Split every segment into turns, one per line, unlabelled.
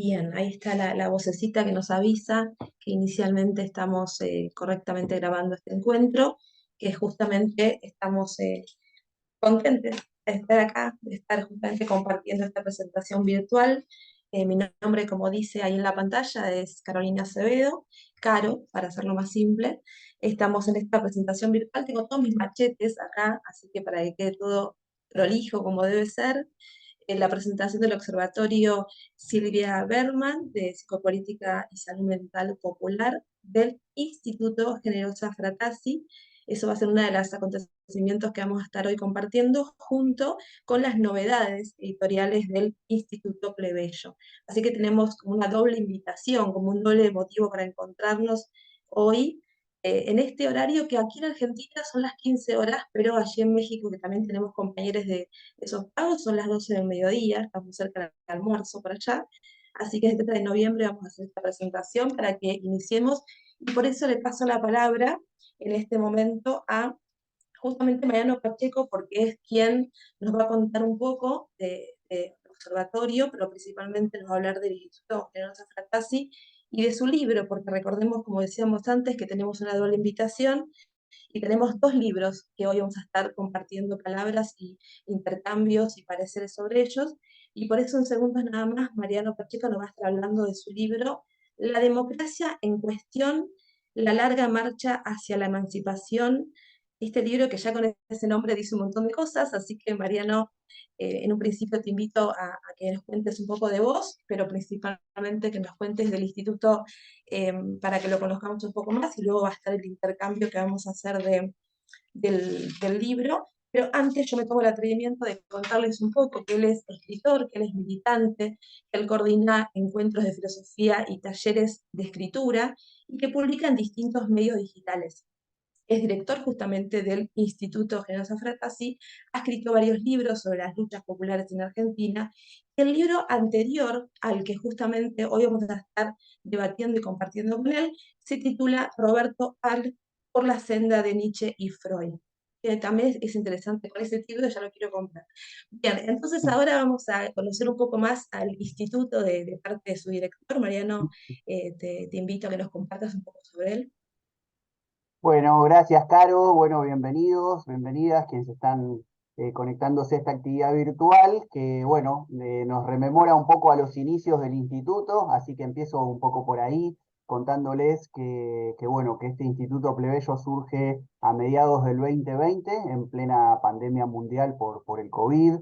Bien, ahí está la vocecita que nos avisa que inicialmente estamos correctamente grabando este encuentro, que justamente estamos contentes de estar acá, de estar justamente compartiendo esta presentación virtual. Mi nombre, como dice ahí en la pantalla, es Carolina Acevedo, Caro, para hacerlo más simple. Estamos en esta presentación virtual, tengo todos mis machetes acá, así que para que quede todo prolijo como debe ser, en la presentación del Observatorio Silvia Berman de Psicopolítica y Salud Mental Popular del Instituto Generosa Fratasi. Eso va a ser uno de los acontecimientos que vamos a estar hoy compartiendo junto con las novedades editoriales del Instituto Plebeyo. Así que tenemos como una doble invitación, como un doble motivo para encontrarnos hoy en este horario que aquí en Argentina son las 15 horas, pero allí en México, que también tenemos compañeros de esos pagos, son las 12 del mediodía, estamos cerca del almuerzo por allá. Así que el 30 de noviembre vamos a hacer esta presentación para que iniciemos, y por eso le paso la palabra en este momento a justamente Mariano Pacheco, porque es quien nos va a contar un poco de observatorio, pero principalmente nos va a hablar del Instituto Generosa Fratasi y de su libro, porque recordemos, como decíamos antes, que tenemos una doble invitación y tenemos dos libros que hoy vamos a estar compartiendo palabras y intercambios y pareceres sobre ellos. Y por eso en segundos nada más, Mariano Pacheco nos va a estar hablando de su libro La democracia en cuestión, la larga marcha hacia la emancipación. Este libro que ya con ese nombre dice un montón de cosas, así que Mariano, en un principio te invito a que nos cuentes un poco de vos, pero principalmente que nos cuentes del Instituto para que lo conozcamos un poco más y luego va a estar el intercambio que vamos a hacer del libro. Pero antes yo me tomo el atrevimiento de contarles un poco que él es escritor, que él es militante, que él coordina encuentros de filosofía y talleres de escritura y que publica en distintos medios digitales. Es director justamente del Instituto Generosa Fratasi, ha escrito varios libros sobre las luchas populares en Argentina. El libro anterior al que justamente hoy vamos a estar debatiendo y compartiendo con él se titula Roberto Arlt por la senda de Nietzsche y Freud. Que también es interesante con ese título, ya lo quiero comprar. Bien, entonces ahora vamos a conocer un poco más al instituto de parte de su director. Mariano, te invito a que nos compartas un poco sobre él.
Bueno, gracias, Caro. Bueno, bienvenidos, bienvenidas quienes están conectándose a esta actividad virtual que, bueno, nos rememora un poco a los inicios del instituto, así que empiezo un poco por ahí contándoles bueno, que este Instituto Plebeyo surge a mediados del 2020, en plena pandemia mundial por el COVID,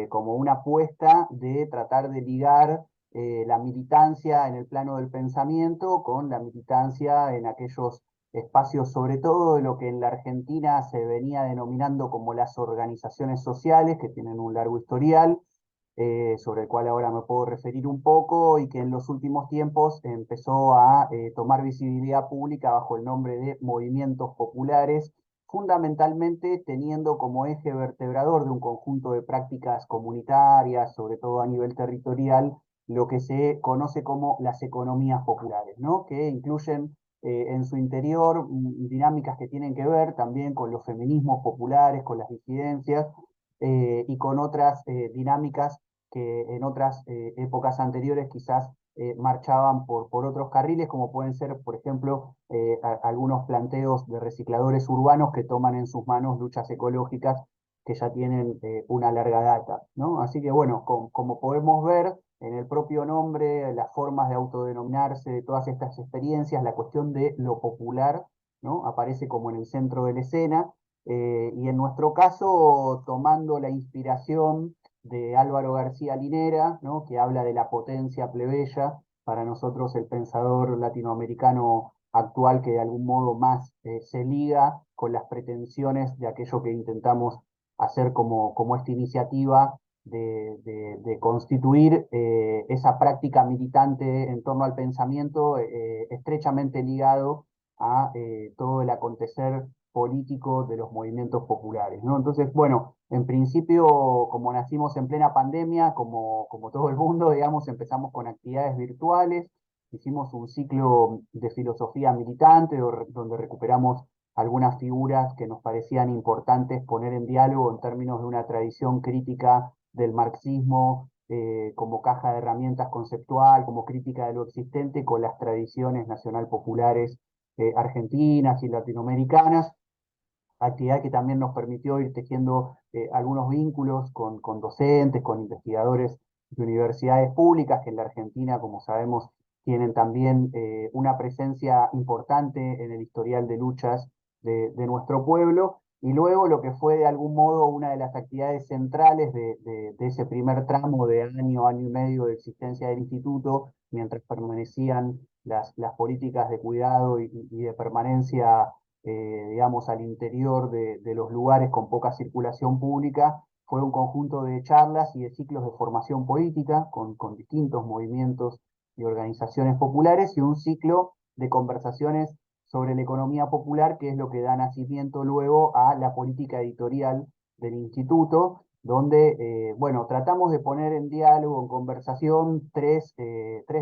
como una apuesta de tratar de ligar la militancia en el plano del pensamiento con la militancia en aquellos espacios, sobre todo de lo que en la Argentina se venía denominando como las organizaciones sociales, que tienen un largo historial, sobre el cual ahora me puedo referir un poco, y que en los últimos tiempos empezó a tomar visibilidad pública bajo el nombre de movimientos populares, fundamentalmente teniendo como eje vertebrador de un conjunto de prácticas comunitarias, sobre todo a nivel territorial, lo que se conoce como las economías populares, ¿no? Que incluyen en su interior dinámicas que tienen que ver también con los feminismos populares, con las disidencias y con otras dinámicas que en otras épocas anteriores quizás marchaban por otros carriles, como pueden ser, por ejemplo, algunos planteos de recicladores urbanos que toman en sus manos luchas ecológicas que ya tienen una larga data, ¿no? Así que bueno, como podemos ver, en el propio nombre, las formas de autodenominarse de todas estas experiencias, la cuestión de lo popular, ¿no? Aparece como en el centro de la escena, y en nuestro caso, tomando la inspiración de Álvaro García Linera, ¿no? Que habla de la potencia plebeya, para nosotros el pensador latinoamericano actual que de algún modo más se liga con las pretensiones de aquello que intentamos hacer como esta iniciativa de constituir esa práctica militante en torno al pensamiento estrechamente ligado a todo el acontecer político de los movimientos populares, ¿no? Entonces, bueno, en principio, como nacimos en plena pandemia, como todo el mundo, digamos, empezamos con actividades virtuales, hicimos un ciclo de filosofía militante donde recuperamos algunas figuras que nos parecían importantes poner en diálogo en términos de una tradición crítica del marxismo como caja de herramientas conceptual, como crítica de lo existente con las tradiciones nacional populares argentinas y latinoamericanas, actividad que también nos permitió ir tejiendo algunos vínculos con docentes, con investigadores de universidades públicas, que en la Argentina, como sabemos, tienen también una presencia importante en el historial de luchas de nuestro pueblo. Y luego lo que fue de algún modo una de las actividades centrales de ese primer tramo de año, año y medio de existencia del instituto, mientras permanecían las políticas de cuidado y de permanencia digamos, al interior de los lugares con poca circulación pública, fue un conjunto de charlas y de ciclos de formación política con distintos movimientos y organizaciones populares y un ciclo de conversaciones sobre la economía popular, que es lo que da nacimiento luego a la política editorial del instituto, donde, bueno, tratamos de poner en diálogo, en conversación, tres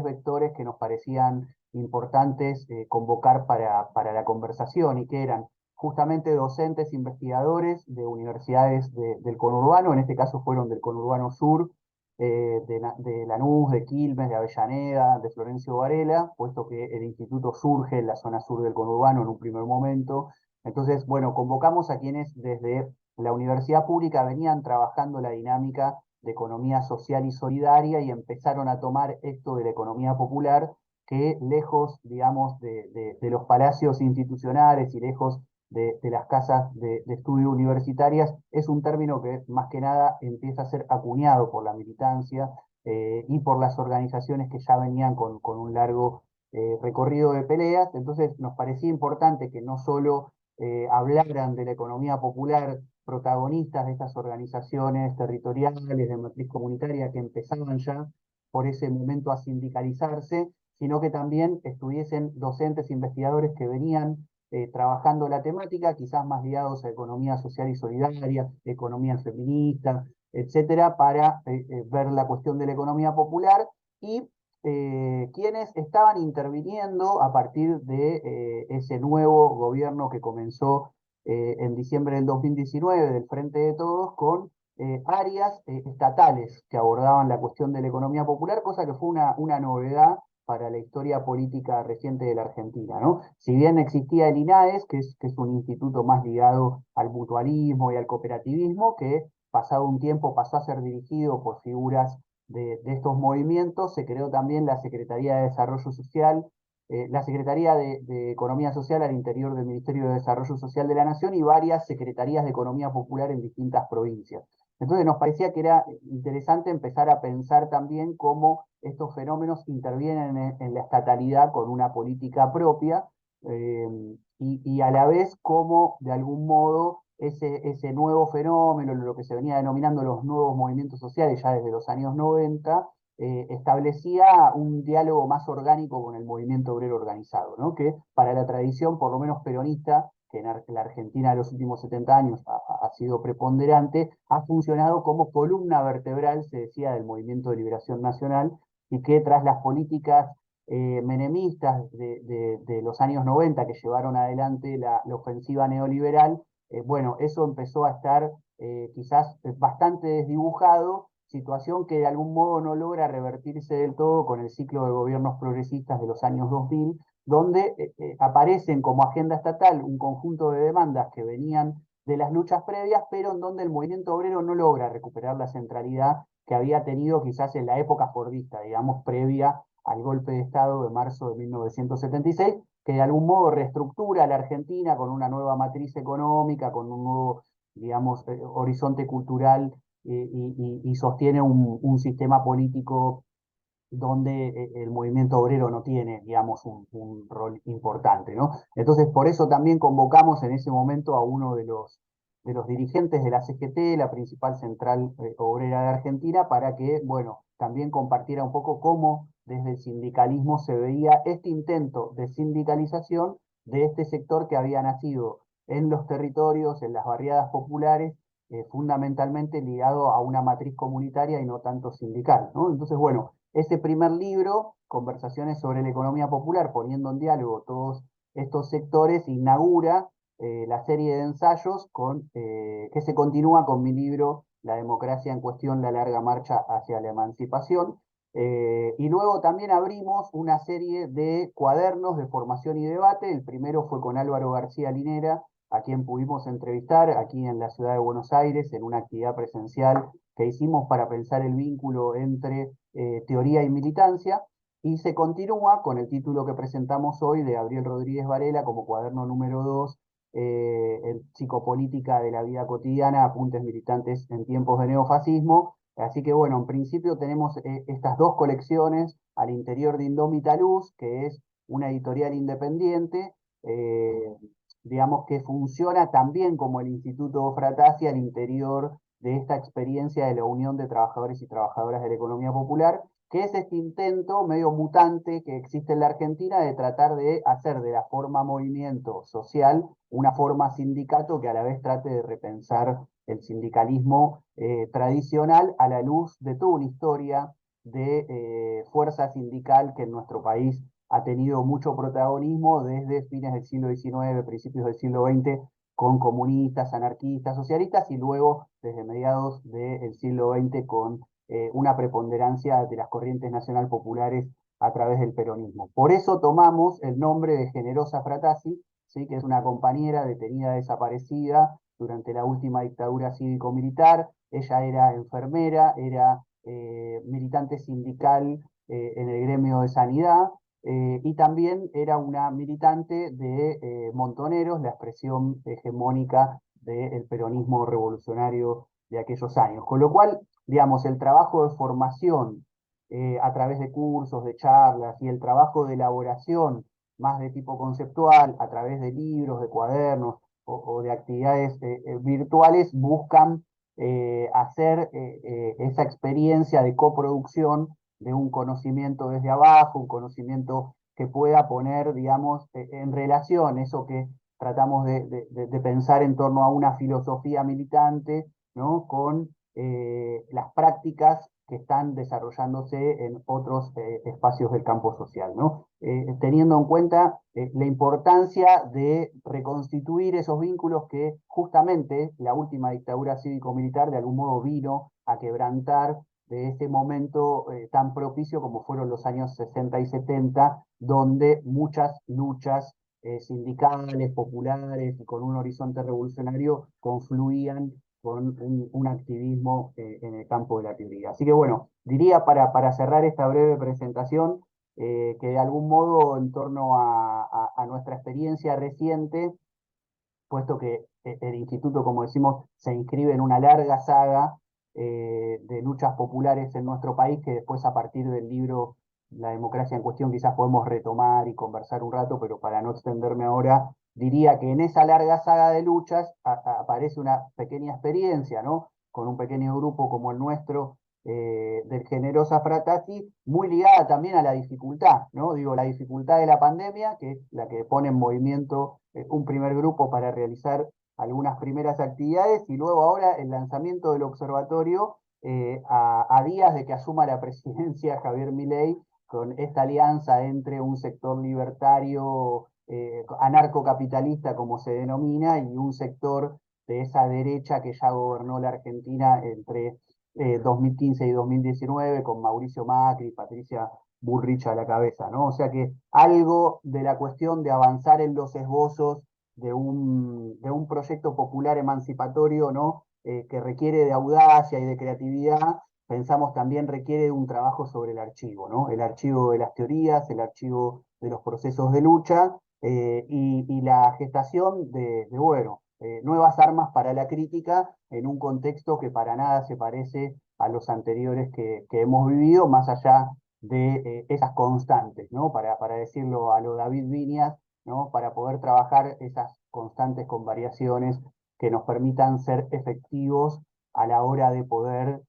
vectores que nos parecían importantes convocar para la conversación y que eran justamente docentes, investigadores de universidades del conurbano, en este caso fueron del conurbano sur, de Lanús, de Quilmes, de Avellaneda, de Florencio Varela, puesto que el instituto surge en la zona sur del conurbano en un primer momento. Entonces, bueno, convocamos a quienes desde la universidad pública venían trabajando la dinámica de economía social y solidaria y empezaron a tomar esto de la economía popular que lejos, digamos, de los palacios institucionales y lejos de las casas de estudio universitarias, es un término que más que nada empieza a ser acuñado por la militancia y por las organizaciones que ya venían con un largo recorrido de peleas. Entonces nos parecía importante que no solo hablaran de la economía popular protagonistas de estas organizaciones territoriales de matriz comunitaria que empezaban ya por ese momento a sindicalizarse, sino que también estuviesen docentes, investigadores que venían trabajando la temática, quizás más ligados a economía social y solidaria, economía feminista, etcétera, para ver la cuestión de la economía popular y quienes estaban interviniendo a partir de ese nuevo gobierno que comenzó en diciembre del 2019 del Frente de Todos con áreas estatales que abordaban la cuestión de la economía popular, cosa que fue una novedad para la historia política reciente de la Argentina, ¿no? Si bien existía el INAES, que es un instituto más ligado al mutualismo y al cooperativismo, que pasado un tiempo pasó a ser dirigido por figuras de estos movimientos, se creó también la Secretaría de Desarrollo Social, la Secretaría de Economía Social al interior del Ministerio de Desarrollo Social de la Nación y varias secretarías de Economía Popular en distintas provincias. Entonces nos parecía que era interesante empezar a pensar también cómo estos fenómenos intervienen en la estatalidad con una política propia eh, y a la vez cómo de algún modo ese nuevo fenómeno, lo que se venía denominando los nuevos movimientos sociales ya desde los años 90, establecía un diálogo más orgánico con el movimiento obrero organizado, ¿no? Que para la tradición, por lo menos peronista, que en la Argentina de los últimos 70 años ha sido preponderante, ha funcionado como columna vertebral, se decía, del movimiento de liberación nacional, y que tras las políticas menemistas de los años 90 que llevaron adelante la ofensiva neoliberal, bueno, eso empezó a estar quizás bastante desdibujado, situación que de algún modo no logra revertirse del todo con el ciclo de gobiernos progresistas de los años 2000, donde aparecen como agenda estatal un conjunto de demandas que venían de las luchas previas, pero en donde el movimiento obrero no logra recuperar la centralidad que había tenido quizás en la época fordista, digamos, previa al golpe de Estado de marzo de 1976, que de algún modo reestructura a la Argentina con una nueva matriz económica, con un nuevo, digamos, horizonte cultural y sostiene un sistema político donde el movimiento obrero no tiene, digamos, un rol importante, ¿no? Entonces, por eso también convocamos en ese momento a uno de los dirigentes de la CGT, la principal central obrera de Argentina, para que, bueno, también compartiera un poco cómo desde el sindicalismo se veía este intento de sindicalización de este sector que había nacido en los territorios, en las barriadas populares, fundamentalmente ligado a una matriz comunitaria y no tanto sindical, ¿no? Entonces, bueno, ese primer libro, Conversaciones sobre la economía popular, poniendo en diálogo todos estos sectores, inaugura la serie de ensayos que se continúa con mi libro La democracia en cuestión, la larga marcha hacia la emancipación. Y luego también abrimos una serie de cuadernos de formación y debate. El primero fue con Álvaro García Linera, a quien pudimos entrevistar aquí en la ciudad de Buenos Aires en una actividad presencial que hicimos para pensar el vínculo entre teoría y militancia. Y se continúa con el título que presentamos hoy de Gabriel Rodríguez Varela como cuaderno número 2, en Psicopolítica de la Vida Cotidiana, Apuntes Militantes en Tiempos de Neofascismo. Así que bueno, en principio tenemos estas dos colecciones al interior de Indómita Luz, que es una editorial independiente, digamos que funciona también como el Instituto Fratasi al interior de esta experiencia de la Unión de Trabajadores y Trabajadoras de la Economía Popular, que es este intento medio mutante que existe en la Argentina de tratar de hacer de la forma movimiento social una forma sindicato que a la vez trate de repensar el sindicalismo tradicional a la luz de toda una historia de fuerza sindical que en nuestro país ha tenido mucho protagonismo desde fines del siglo XIX, principios del siglo XX, con comunistas, anarquistas, socialistas, y luego desde mediados del siglo XX con una preponderancia de las corrientes nacional populares a través del peronismo. Por eso tomamos el nombre de Generosa Fratasi, ¿sí? Que es una compañera detenida desaparecida durante la última dictadura cívico-militar. Ella era enfermera, era militante sindical en el gremio de sanidad, y también era una militante de Montoneros, la expresión hegemónica del peronismo revolucionario de aquellos años. Con lo cual, digamos, el trabajo de formación a través de cursos, de charlas, y el trabajo de elaboración más de tipo conceptual a través de libros, de cuadernos o de actividades virtuales buscan hacer esa experiencia de coproducción de un conocimiento desde abajo, un conocimiento que pueda poner, digamos, en relación eso que tratamos de pensar en torno a una filosofía militante, ¿no? Con las prácticas que están desarrollándose en otros espacios del campo social, ¿no? Teniendo en cuenta la importancia de reconstituir esos vínculos que justamente la última dictadura cívico-militar de algún modo vino a quebrantar de ese momento tan propicio como fueron los años 60 y 70, donde muchas luchas sindicales, populares y con un horizonte revolucionario confluían con un activismo en el campo de la teoría. Así que bueno, diría para cerrar esta breve presentación, que de algún modo en torno a nuestra experiencia reciente, puesto que el instituto, como decimos, se inscribe en una larga saga de luchas populares en nuestro país, que después a partir del libro La democracia en cuestión quizás podemos retomar y conversar un rato, pero para no extenderme ahora, diría que en esa larga saga de luchas aparece una pequeña experiencia, ¿no? Con un pequeño grupo como el nuestro, del Generosa Fratasi, muy ligada también a la dificultad, ¿no? Digo, la dificultad de la pandemia, que es la que pone en movimiento un primer grupo para realizar algunas primeras actividades, y luego ahora el lanzamiento del observatorio a días de que asuma la presidencia Javier Milei, con esta alianza entre un sector libertario, anarcocapitalista como se denomina, y un sector de esa derecha que ya gobernó la Argentina entre 2015 y 2019, con Mauricio Macri y Patricia Bullrich a la cabeza, ¿no? O sea que algo de la cuestión de avanzar en los esbozos de un proyecto popular emancipatorio, ¿no? Que requiere de audacia y de creatividad, pensamos también requiere un trabajo sobre el archivo, ¿no? El archivo de las teorías, el archivo de los procesos de lucha, y la gestación bueno, nuevas armas para la crítica en un contexto que para nada se parece a los anteriores que hemos vivido, más allá de esas constantes, ¿no? Para decirlo a lo David Viñas, ¿no? Para poder trabajar esas constantes con variaciones que nos permitan ser efectivos a la hora de poder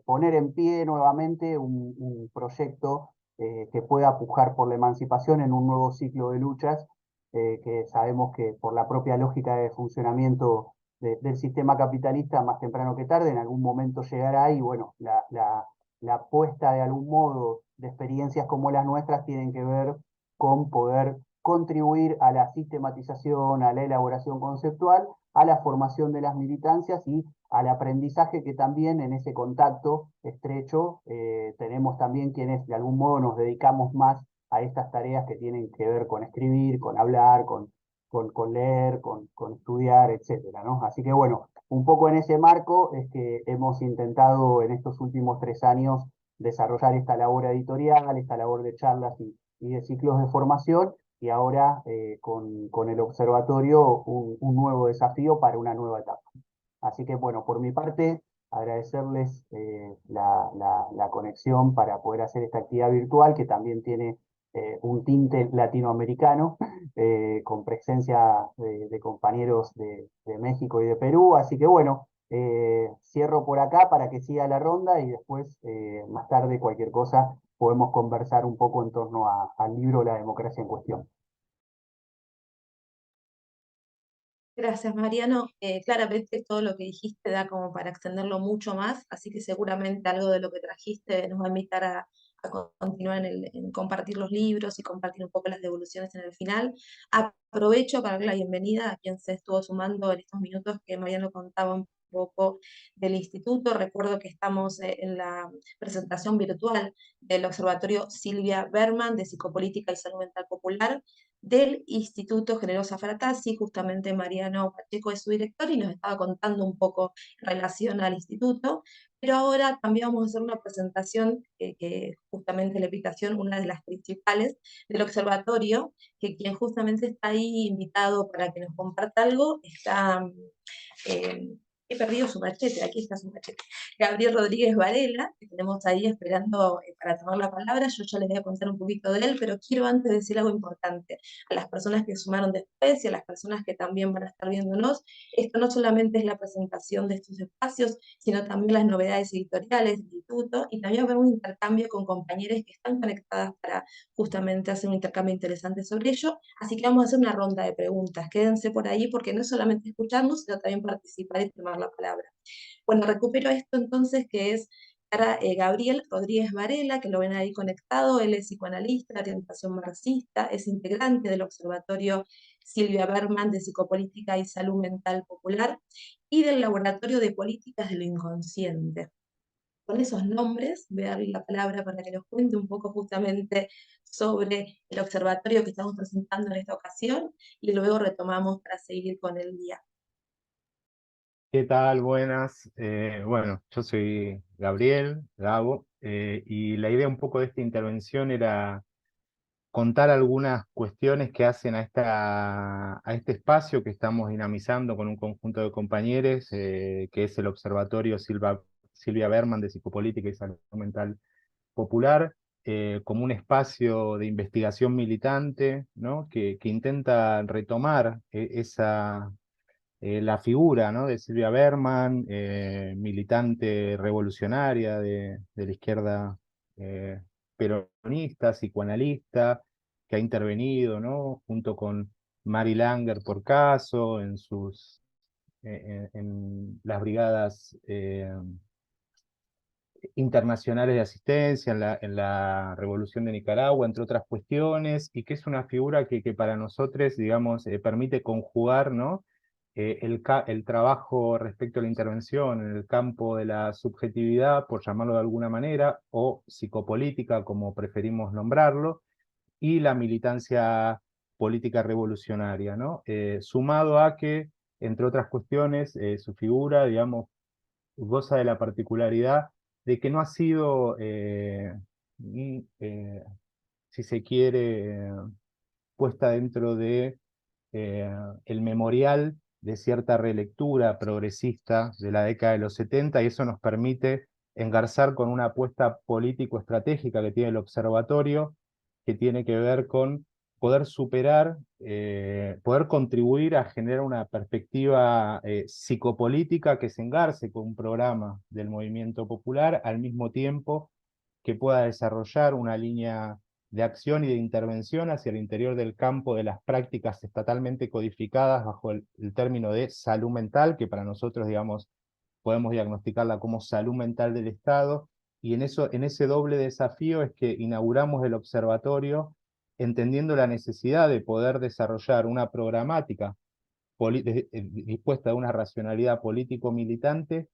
poner en pie nuevamente un proyecto que pueda pujar por la emancipación en un nuevo ciclo de luchas, que sabemos que por la propia lógica de funcionamiento del sistema capitalista, más temprano que tarde, en algún momento llegará, y bueno, la apuesta de algún modo de experiencias como las nuestras tienen que ver con poder contribuir a la sistematización, a la elaboración conceptual, a la formación de las militancias y al aprendizaje que también en ese contacto estrecho tenemos también quienes de algún modo nos dedicamos más a estas tareas que tienen que ver con escribir, con hablar, con leer, con estudiar, etcétera, ¿no? Así que bueno, un poco en ese marco es que hemos intentado en estos últimos 3 años desarrollar esta labor editorial, esta labor de charlas y de ciclos de formación, y ahora con el observatorio un nuevo desafío para una nueva etapa. Así que bueno, por mi parte, agradecerles la conexión para poder hacer esta actividad virtual que también tiene un tinte latinoamericano, con presencia de compañeros de México y de Perú. Así que bueno, cierro por acá para que siga la ronda y después, más tarde, cualquier cosa, podemos conversar un poco en torno al libro La democracia en cuestión.
Gracias, Mariano. Claramente todo lo que dijiste da como para extenderlo mucho más, así que seguramente algo de lo que trajiste nos va a invitar a continuar en compartir los libros y compartir un poco las devoluciones en el final. Aprovecho para darle la bienvenida a quien se estuvo sumando en estos minutos que Mariano contaba un poco del instituto. Recuerdo que estamos en la presentación virtual del Observatorio Silvia Berman de Psicopolítica y Salud Mental Popular del Instituto Generosa Frattasi. Justamente Mariano Pacheco es su director y nos estaba contando un poco en relación al instituto, pero ahora también vamos a hacer una presentación que justamente la invitación, una de las principales del observatorio, que quien justamente está ahí invitado para que nos comparta algo, está... Eh, he perdido su machete, aquí está su machete. Gabriel Rodríguez Varela, que tenemos ahí esperando para tomar la palabra. Yo ya les voy a contar un poquito de él, pero quiero antes decir algo importante a las personas que sumaron después y a las personas que también van a estar viéndonos. Esto no solamente es la presentación de estos espacios, sino también las novedades editoriales del instituto, y también va a haber un intercambio con compañeros que están conectadas para justamente hacer un intercambio interesante sobre ello. Así que vamos a hacer una ronda de preguntas. Quédense por ahí porque no es solamente escucharnos, sino también participar y tomar la palabra. Bueno, recupero esto entonces, que es para Gabriel Rodríguez Varela, que lo ven ahí conectado. Él es psicoanalista de orientación marxista, es integrante del Observatorio Silvia Berman de Psicopolítica y Salud Mental Popular y del Laboratorio de Políticas de lo Inconsciente. Con esos nombres voy a darle la palabra para que nos cuente un poco justamente sobre el observatorio que estamos presentando en esta ocasión y luego retomamos para seguir con el día.
¿Qué tal? Buenas. Bueno, yo soy Gabriel, Gabo, y la idea un poco de esta intervención era contar algunas cuestiones que hacen a este espacio que estamos dinamizando con un conjunto de compañeros, que es el Observatorio Silvia Berman de Psicopolítica y Salud Mental Popular, como un espacio de investigación militante, ¿no? que intenta retomar la figura, ¿no? de Silvia Berman, militante revolucionaria de la izquierda, peronista, psicoanalista, que ha intervenido, ¿no? junto con Mary Langer por caso, en las brigadas internacionales de asistencia, en la Revolución de Nicaragua, entre otras cuestiones, y que es una figura que para nosotros, digamos, permite conjugar, ¿no? El trabajo respecto a la intervención en el campo de la subjetividad, por llamarlo de alguna manera, o psicopolítica, como preferimos nombrarlo, y la militancia política revolucionaria, ¿no? Sumado a que, entre otras cuestiones, su figura, digamos, goza de la particularidad de que no ha sido, si se quiere, puesta dentro de el memorial de cierta relectura progresista de la década de los 70, y eso nos permite engarzar con una apuesta político-estratégica que tiene el observatorio, que tiene que ver con poder superar, poder contribuir a generar una perspectiva psicopolítica que se engarce con un programa del movimiento popular, al mismo tiempo que pueda desarrollar una línea de acción y de intervención hacia el interior del campo de las prácticas estatalmente codificadas bajo el término de salud mental, que para nosotros, digamos, podemos diagnosticarla como salud mental del Estado, y en ese doble desafío es que inauguramos el observatorio entendiendo la necesidad de poder desarrollar una programática dispuesta de una racionalidad político-militante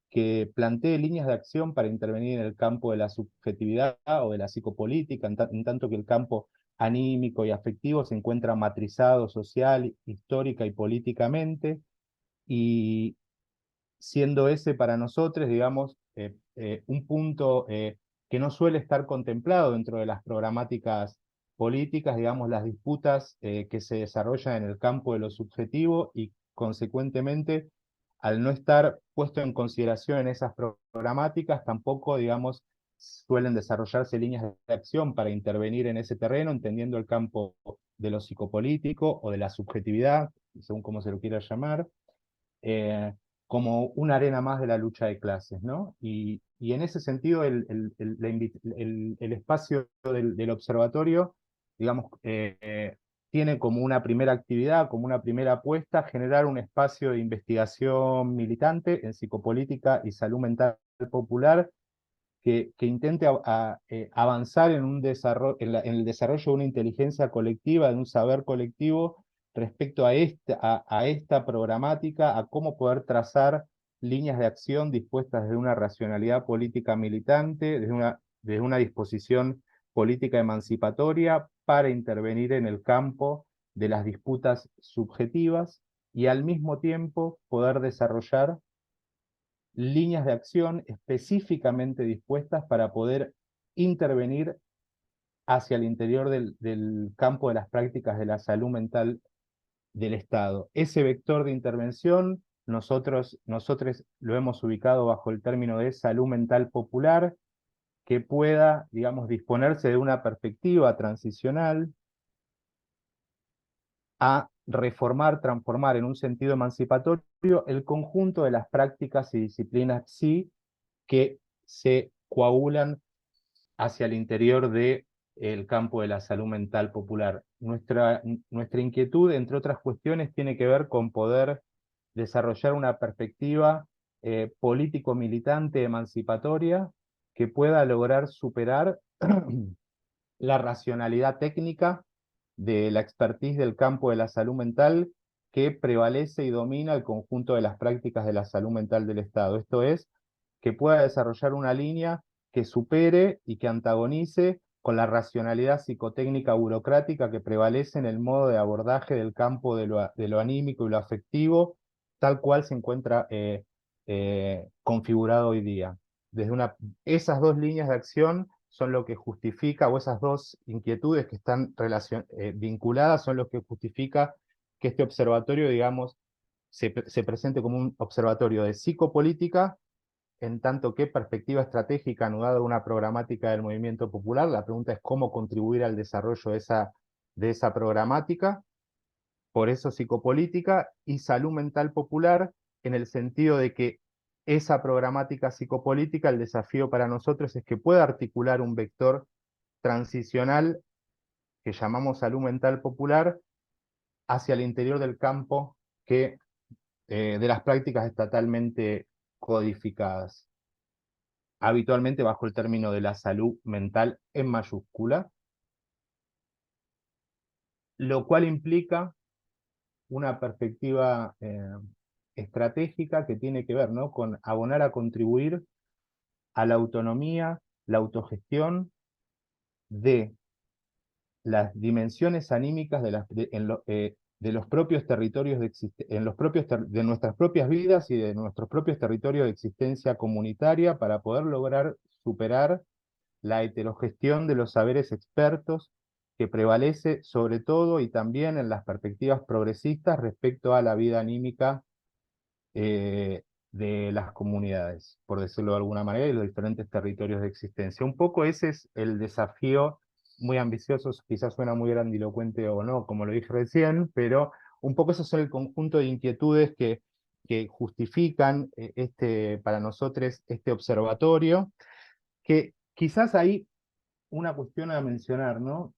que plantee líneas de acción para intervenir en el campo de la subjetividad o de la psicopolítica, en tanto que el campo anímico y afectivo se encuentra matrizado social, histórica y políticamente, y siendo ese para nosotros, digamos, un punto que no suele estar contemplado dentro de las programáticas políticas, digamos, las disputas que se desarrollan en el campo de lo subjetivo y, consecuentemente, al no estar puesto en consideración en esas programáticas, tampoco, digamos, suelen desarrollarse líneas de acción para intervenir en ese terreno, entendiendo el campo de lo psicopolítico o de la subjetividad, según cómo se lo quiera llamar, eh, como una arena más de la lucha de clases, ¿no? Y en ese sentido, el espacio del observatorio, digamos, tiene como una primera actividad, como una primera apuesta, generar un espacio de investigación militante en psicopolítica y salud mental popular que intente avanzar en, un desarrollo, en el desarrollo de una inteligencia colectiva, de un saber colectivo respecto a esta programática, a cómo poder trazar líneas de acción dispuestas desde una racionalidad política militante, desde una disposición política emancipatoria para intervenir en el campo de las disputas subjetivas y al mismo tiempo poder desarrollar líneas de acción específicamente dispuestas para poder intervenir hacia el interior del campo de las prácticas de la salud mental del Estado. Ese vector de intervención nosotros lo hemos ubicado bajo el término de salud mental popular, que pueda, digamos, disponerse de una perspectiva transicional a reformar, transformar en un sentido emancipatorio el conjunto de las prácticas y disciplinas sí que se coagulan hacia el interior del campo de la salud mental popular. Nuestra inquietud, entre otras cuestiones, tiene que ver con poder desarrollar una perspectiva político-militante emancipatoria que pueda lograr superar la racionalidad técnica de la expertise del campo de la salud mental que prevalece y domina el conjunto de las prácticas de la salud mental del Estado. Esto es, que pueda desarrollar una línea que supere y que antagonice con la racionalidad psicotécnica burocrática que prevalece en el modo de abordaje del campo de lo anímico y lo afectivo, tal cual se encuentra configurado hoy día. Esas dos líneas de acción son lo que justifica, o esas dos inquietudes que están vinculadas son lo que justifica que este observatorio, digamos, se presente como un observatorio de psicopolítica, en tanto que perspectiva estratégica anudada a una programática del movimiento popular. La pregunta es cómo contribuir al desarrollo de esa programática, por eso psicopolítica y salud mental popular, en el sentido de que esa programática psicopolítica, el desafío para nosotros es que pueda articular un vector transicional que llamamos salud mental popular hacia el interior del campo de las prácticas estatalmente codificadas, habitualmente bajo el término de la salud mental en mayúscula, lo cual implica una perspectiva estratégica que tiene que ver, ¿no?, con abonar a contribuir a la autonomía, la autogestión de las dimensiones anímicas de los propios territorios de nuestras propias vidas y de nuestros propios territorios de existencia comunitaria, para poder lograr superar la heterogestión de los saberes expertos que prevalece sobre todo y también en las perspectivas progresistas respecto a la vida anímica de las comunidades, por decirlo de alguna manera, y los diferentes territorios de existencia. Un poco ese es el desafío, muy ambicioso, quizás suena muy grandilocuente o no, como lo dije recién, pero un poco esos son el conjunto de inquietudes que justifican para nosotros este observatorio, que quizás hay una cuestión a mencionar, ¿no?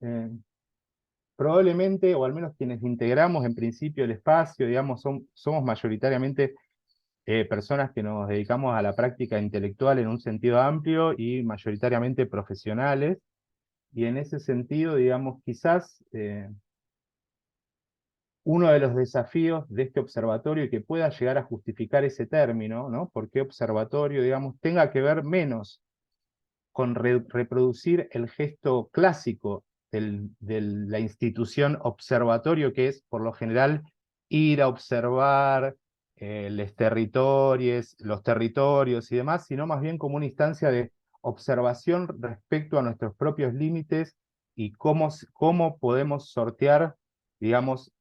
Probablemente, o al menos quienes integramos en principio el espacio, digamos, somos mayoritariamente personas que nos dedicamos a la práctica intelectual en un sentido amplio y mayoritariamente profesionales, y en ese sentido, digamos, quizás uno de los desafíos de este observatorio y que pueda llegar a justificar ese término, ¿no? Porque observatorio, digamos, tenga que ver menos con reproducir el gesto clásico de la institución observatorio, que es por lo general ir a observar los territorios y demás, sino más bien como una instancia de observación respecto a nuestros propios límites y cómo podemos sortear, digamos,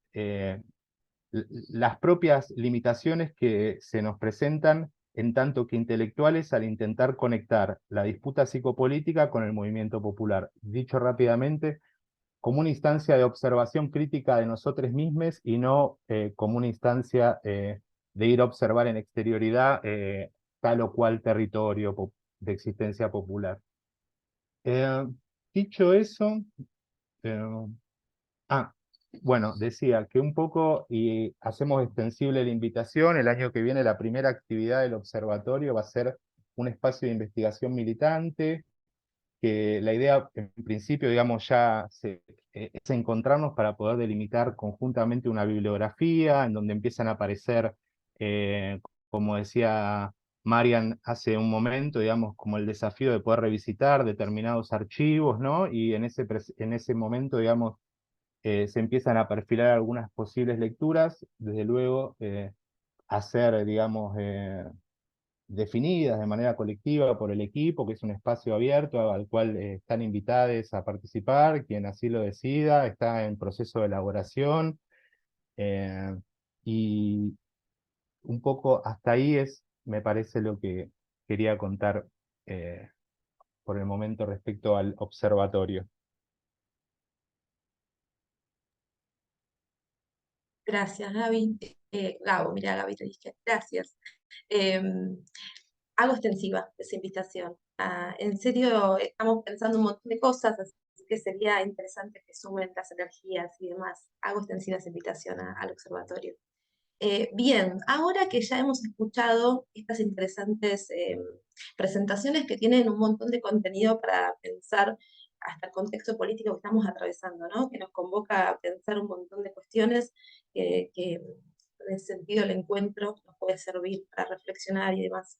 las propias limitaciones que se nos presentan en tanto que intelectuales al intentar conectar la disputa psicopolítica con el movimiento popular. Dicho rápidamente, como una instancia de observación crítica de nosotros mismos y no como una instancia de ir a observar en exterioridad tal o cual territorio de existencia popular. Dicho eso, eh, Ah, bueno, decía que un poco, y hacemos extensible la invitación, el año que viene la primera actividad del observatorio va a ser un espacio de investigación militante, que la idea en principio, digamos, es encontrarnos para poder delimitar conjuntamente una bibliografía en donde empiezan a aparecer, eh, como decía Marian hace un momento, digamos, como el desafío de poder revisitar determinados archivos, ¿no? Y en ese momento, digamos, se empiezan a perfilar algunas posibles lecturas, desde luego hacer, digamos, definidas de manera colectiva por el equipo, que es un espacio abierto al cual están invitados a participar, quien así lo decida, está en proceso de elaboración, eh, y un poco hasta ahí me parece lo que quería contar por el momento respecto al observatorio.
Gracias, Gaby. Gabo, mira, Gaby, te dije, gracias. Em, Hago extensiva esa invitación. En serio, estamos pensando un montón de cosas, así que sería interesante que sumen las energías y demás. Hago extensiva esa invitación al observatorio. Bien, ahora que ya hemos escuchado estas interesantes presentaciones que tienen un montón de contenido para pensar hasta el contexto político que estamos atravesando, ¿no? Que nos convoca a pensar un montón de cuestiones que en ese sentido el encuentro nos puede servir para reflexionar y demás.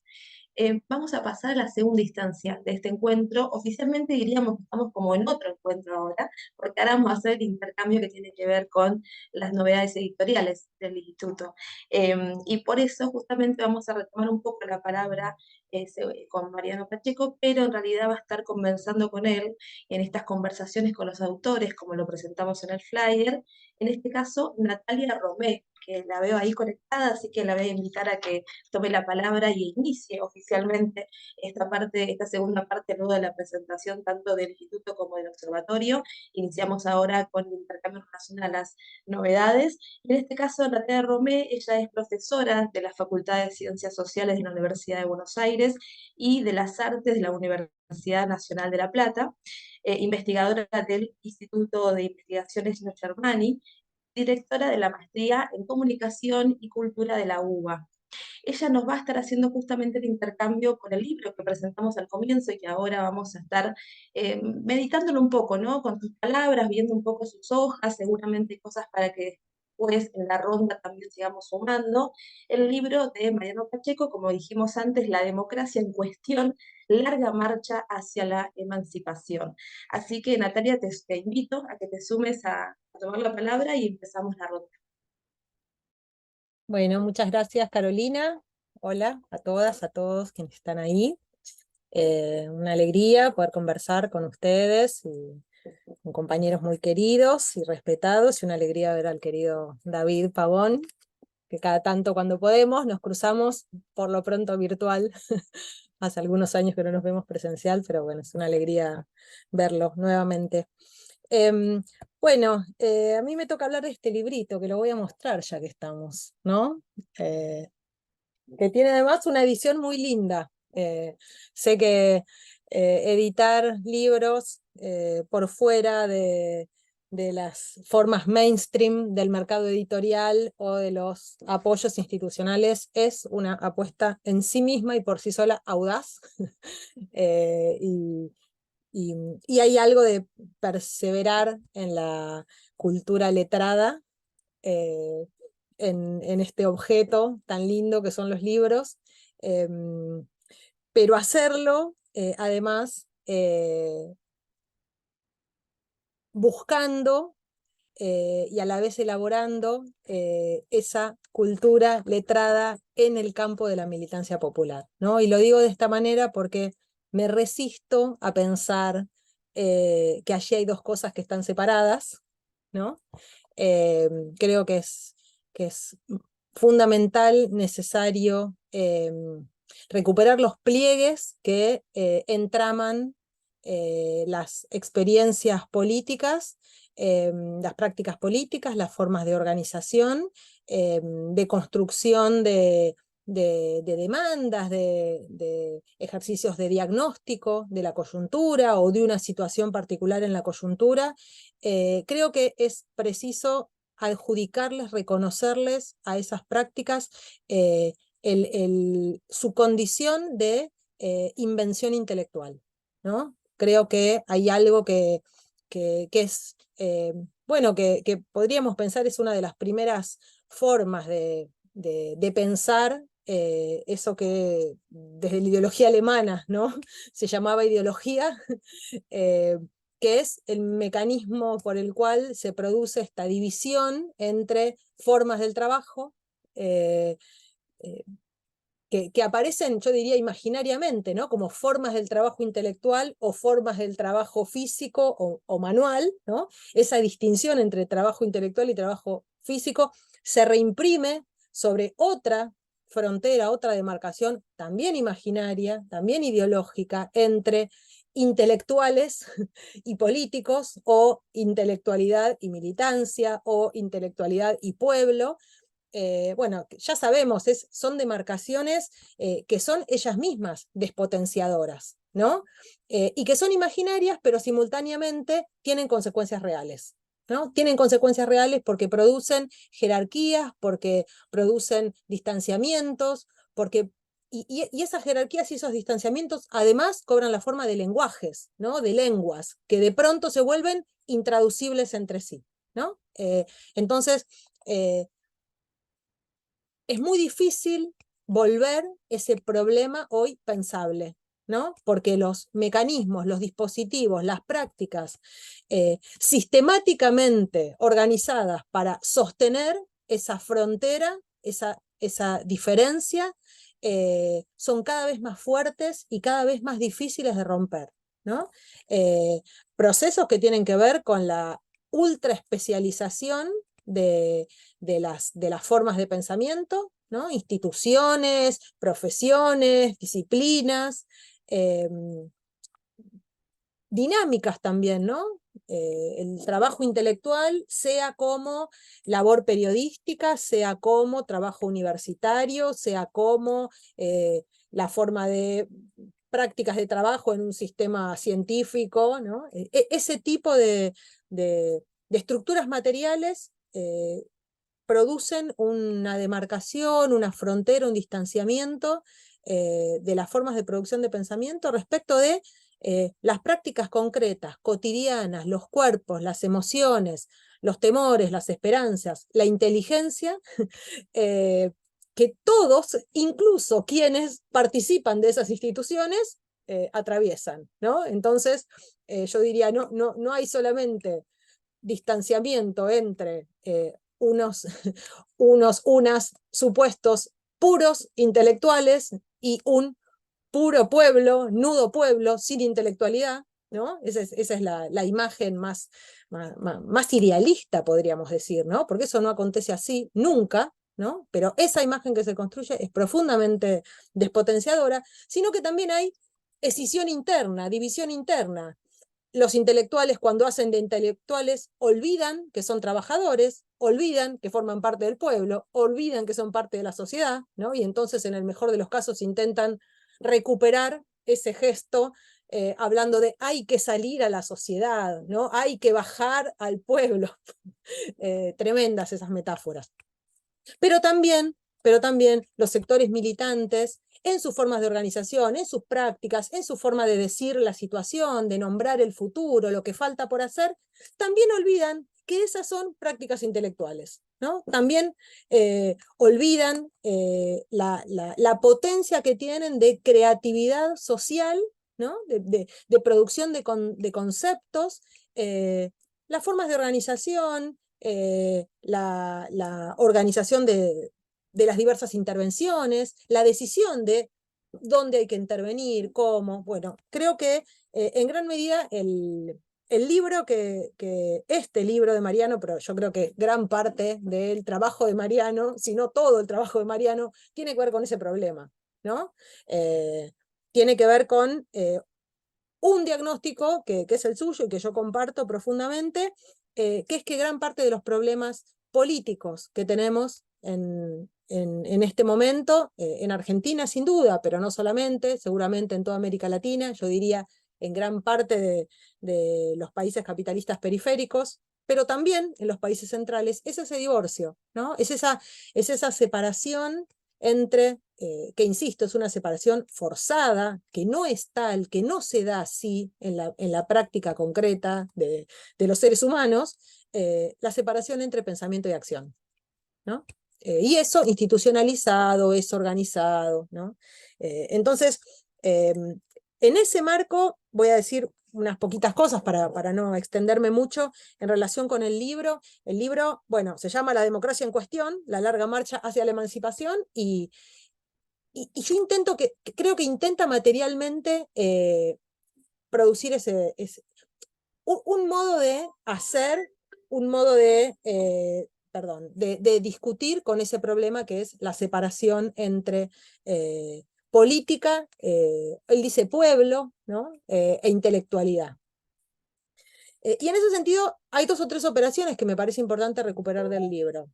Vamos a pasar a la segunda instancia de este encuentro. Oficialmente diríamos que estamos como en otro encuentro ahora, porque ahora vamos a hacer el intercambio que tiene que ver con las novedades editoriales del instituto. Y por eso justamente vamos a retomar un poco la palabra con Mariano Pacheco, pero en realidad va a estar conversando con él en estas conversaciones con los autores, como lo presentamos en el flyer, en este caso Natalia Romé, que la veo ahí conectada, así que la voy a invitar a que tome la palabra y inicie oficialmente esta segunda parte luego de la presentación tanto del instituto como del observatorio. Iniciamos ahora con el intercambio en relación a las novedades. En este caso, Natalia Romé, ella es profesora de la Facultad de Ciencias Sociales de la Universidad de Buenos Aires y de las Artes de la Universidad Nacional de La Plata, investigadora del Instituto de Investigaciones Gino Germani, directora de la maestría en Comunicación y Cultura de la UBA. Ella nos va a estar haciendo justamente el intercambio con el libro que presentamos al comienzo y que ahora vamos a estar meditándolo un poco, ¿no? Con sus palabras, viendo un poco sus hojas, seguramente cosas para que después en la ronda también sigamos sumando. El libro de Mariano Pacheco, como dijimos antes, La democracia en cuestión, larga marcha hacia la emancipación. Así que Natalia, te invito a que te sumes a tomar la palabra y empezamos la ronda.
Bueno, muchas gracias, Carolina. Hola a todas, a todos quienes están ahí. Una alegría poder conversar con ustedes y con compañeros muy queridos y respetados, y una alegría ver al querido David Pavón, que cada tanto cuando podemos nos cruzamos, por lo pronto virtual. Hace algunos años que no nos vemos presencial, pero bueno, es una alegría verlo nuevamente. Bueno, a mí me toca hablar de este librito, que lo voy a mostrar ya que estamos, ¿no? Que tiene además una edición muy linda. Sé que editar libros por fuera de las formas mainstream del mercado editorial o de los apoyos institucionales es una apuesta en sí misma y por sí sola audaz. Y, y hay algo de perseverar en la cultura letrada en este objeto tan lindo que son los libros, pero hacerlo además buscando y a la vez elaborando esa cultura letrada en el campo de la militancia popular, ¿no? Y lo digo de esta manera porque me resisto a pensar que allí hay dos cosas que están separadas, ¿no? Creo que es fundamental, necesario recuperar los pliegues que entraman las experiencias políticas, las prácticas políticas, las formas de organización, de construcción de demandas, de ejercicios de diagnóstico de la coyuntura o de una situación particular en la coyuntura. Creo que es preciso adjudicarles, reconocerles a esas prácticas su condición de invención intelectual, ¿no? Creo que hay algo que es, bueno, que podríamos pensar es una de las primeras formas de pensar eso que desde la ideología alemana, ¿no? Se llamaba ideología, que es el mecanismo por el cual se produce esta división entre formas del trabajo, eh, que aparecen, yo diría, imaginariamente, ¿no? Como formas del trabajo intelectual o formas del trabajo físico o manual, ¿no? Esa distinción entre trabajo intelectual y trabajo físico se reimprime sobre otra frontera, otra demarcación, también imaginaria, también ideológica, entre intelectuales y políticos, o intelectualidad y militancia, o intelectualidad y pueblo. Bueno, ya sabemos, son demarcaciones que son ellas mismas despotenciadoras, ¿no? Y que son imaginarias, pero simultáneamente tienen consecuencias reales, ¿no? Tienen consecuencias reales porque producen jerarquías, porque producen distanciamientos, y esas jerarquías y esos distanciamientos además cobran la forma de lenguajes, ¿no? De lenguas, que de pronto se vuelven intraducibles entre sí, ¿no? Entonces, es muy difícil volver ese problema hoy pensable, ¿no? Porque los mecanismos, los dispositivos, las prácticas sistemáticamente organizadas para sostener esa frontera, esa diferencia, son cada vez más fuertes y cada vez más difíciles de romper, ¿no? Procesos que tienen que ver con la ultraespecialización de las formas de pensamiento, ¿no? Instituciones, profesiones, disciplinas, dinámicas también, ¿no? El trabajo intelectual, sea como labor periodística, sea como trabajo universitario, sea como la forma de prácticas de trabajo en un sistema científico, ¿no? Ese tipo de estructuras materiales producen una demarcación, una frontera, un distanciamiento de las formas de producción de pensamiento respecto de las prácticas concretas, cotidianas, los cuerpos, las emociones, los temores, las esperanzas, la inteligencia, que todos, incluso quienes participan de esas instituciones, atraviesan, ¿no? Entonces, yo diría, no hay solamente distanciamiento entre unas supuestos puros intelectuales y un puro pueblo, nudo pueblo, sin intelectualidad, ¿no? Esa es la imagen más idealista, podríamos decir, ¿no? Porque eso no acontece así nunca, ¿no? Pero esa imagen que se construye es profundamente despotenciadora, sino que también hay escisión interna, división interna. Los intelectuales, cuando hacen de intelectuales, olvidan que son trabajadores, olvidan que forman parte del pueblo, olvidan que son parte de la sociedad, ¿no? Y entonces, en el mejor de los casos, intentan recuperar ese gesto hablando de hay que salir a la sociedad, ¿no? Hay que bajar al pueblo. Tremendas esas metáforas. Pero también los sectores militantes, en sus formas de organización, en sus prácticas, en su forma de decir la situación, de nombrar el futuro, lo que falta por hacer, también olvidan que esas son prácticas intelectuales, ¿no? También olvidan la potencia que tienen de creatividad social, ¿no? De producción de conceptos, las formas de organización, la organización de las diversas intervenciones, la decisión de dónde hay que intervenir, cómo. Bueno, creo que en gran medida el libro este libro de Mariano, pero yo creo que gran parte del trabajo de Mariano, si no todo el trabajo de Mariano, tiene que ver con ese problema, ¿no? Tiene que ver con un diagnóstico que es el suyo y que yo comparto profundamente, que es que gran parte de los problemas políticos que tenemos en este momento, en Argentina sin duda, pero no solamente, seguramente en toda América Latina, yo diría en gran parte de los países capitalistas periféricos, pero también en los países centrales, es ese divorcio, ¿no? Es esa separación entre, que insisto, es una separación forzada, que no es tal, que no se da así en la práctica concreta de los seres humanos, la separación entre pensamiento y acción, ¿no? Y eso institucionalizado, es organizado, ¿no? Entonces, en ese marco voy a decir unas poquitas cosas para no extenderme mucho en relación con el libro. El libro, bueno, se llama La democracia en cuestión, la larga marcha hacia la emancipación, y yo creo que intenta materialmente producir un modo de hacer, un modo de discutir con ese problema que es la separación entre política, él dice pueblo, ¿no? E intelectualidad. Y en ese sentido hay 2 o 3 operaciones que me parece importante recuperar del libro.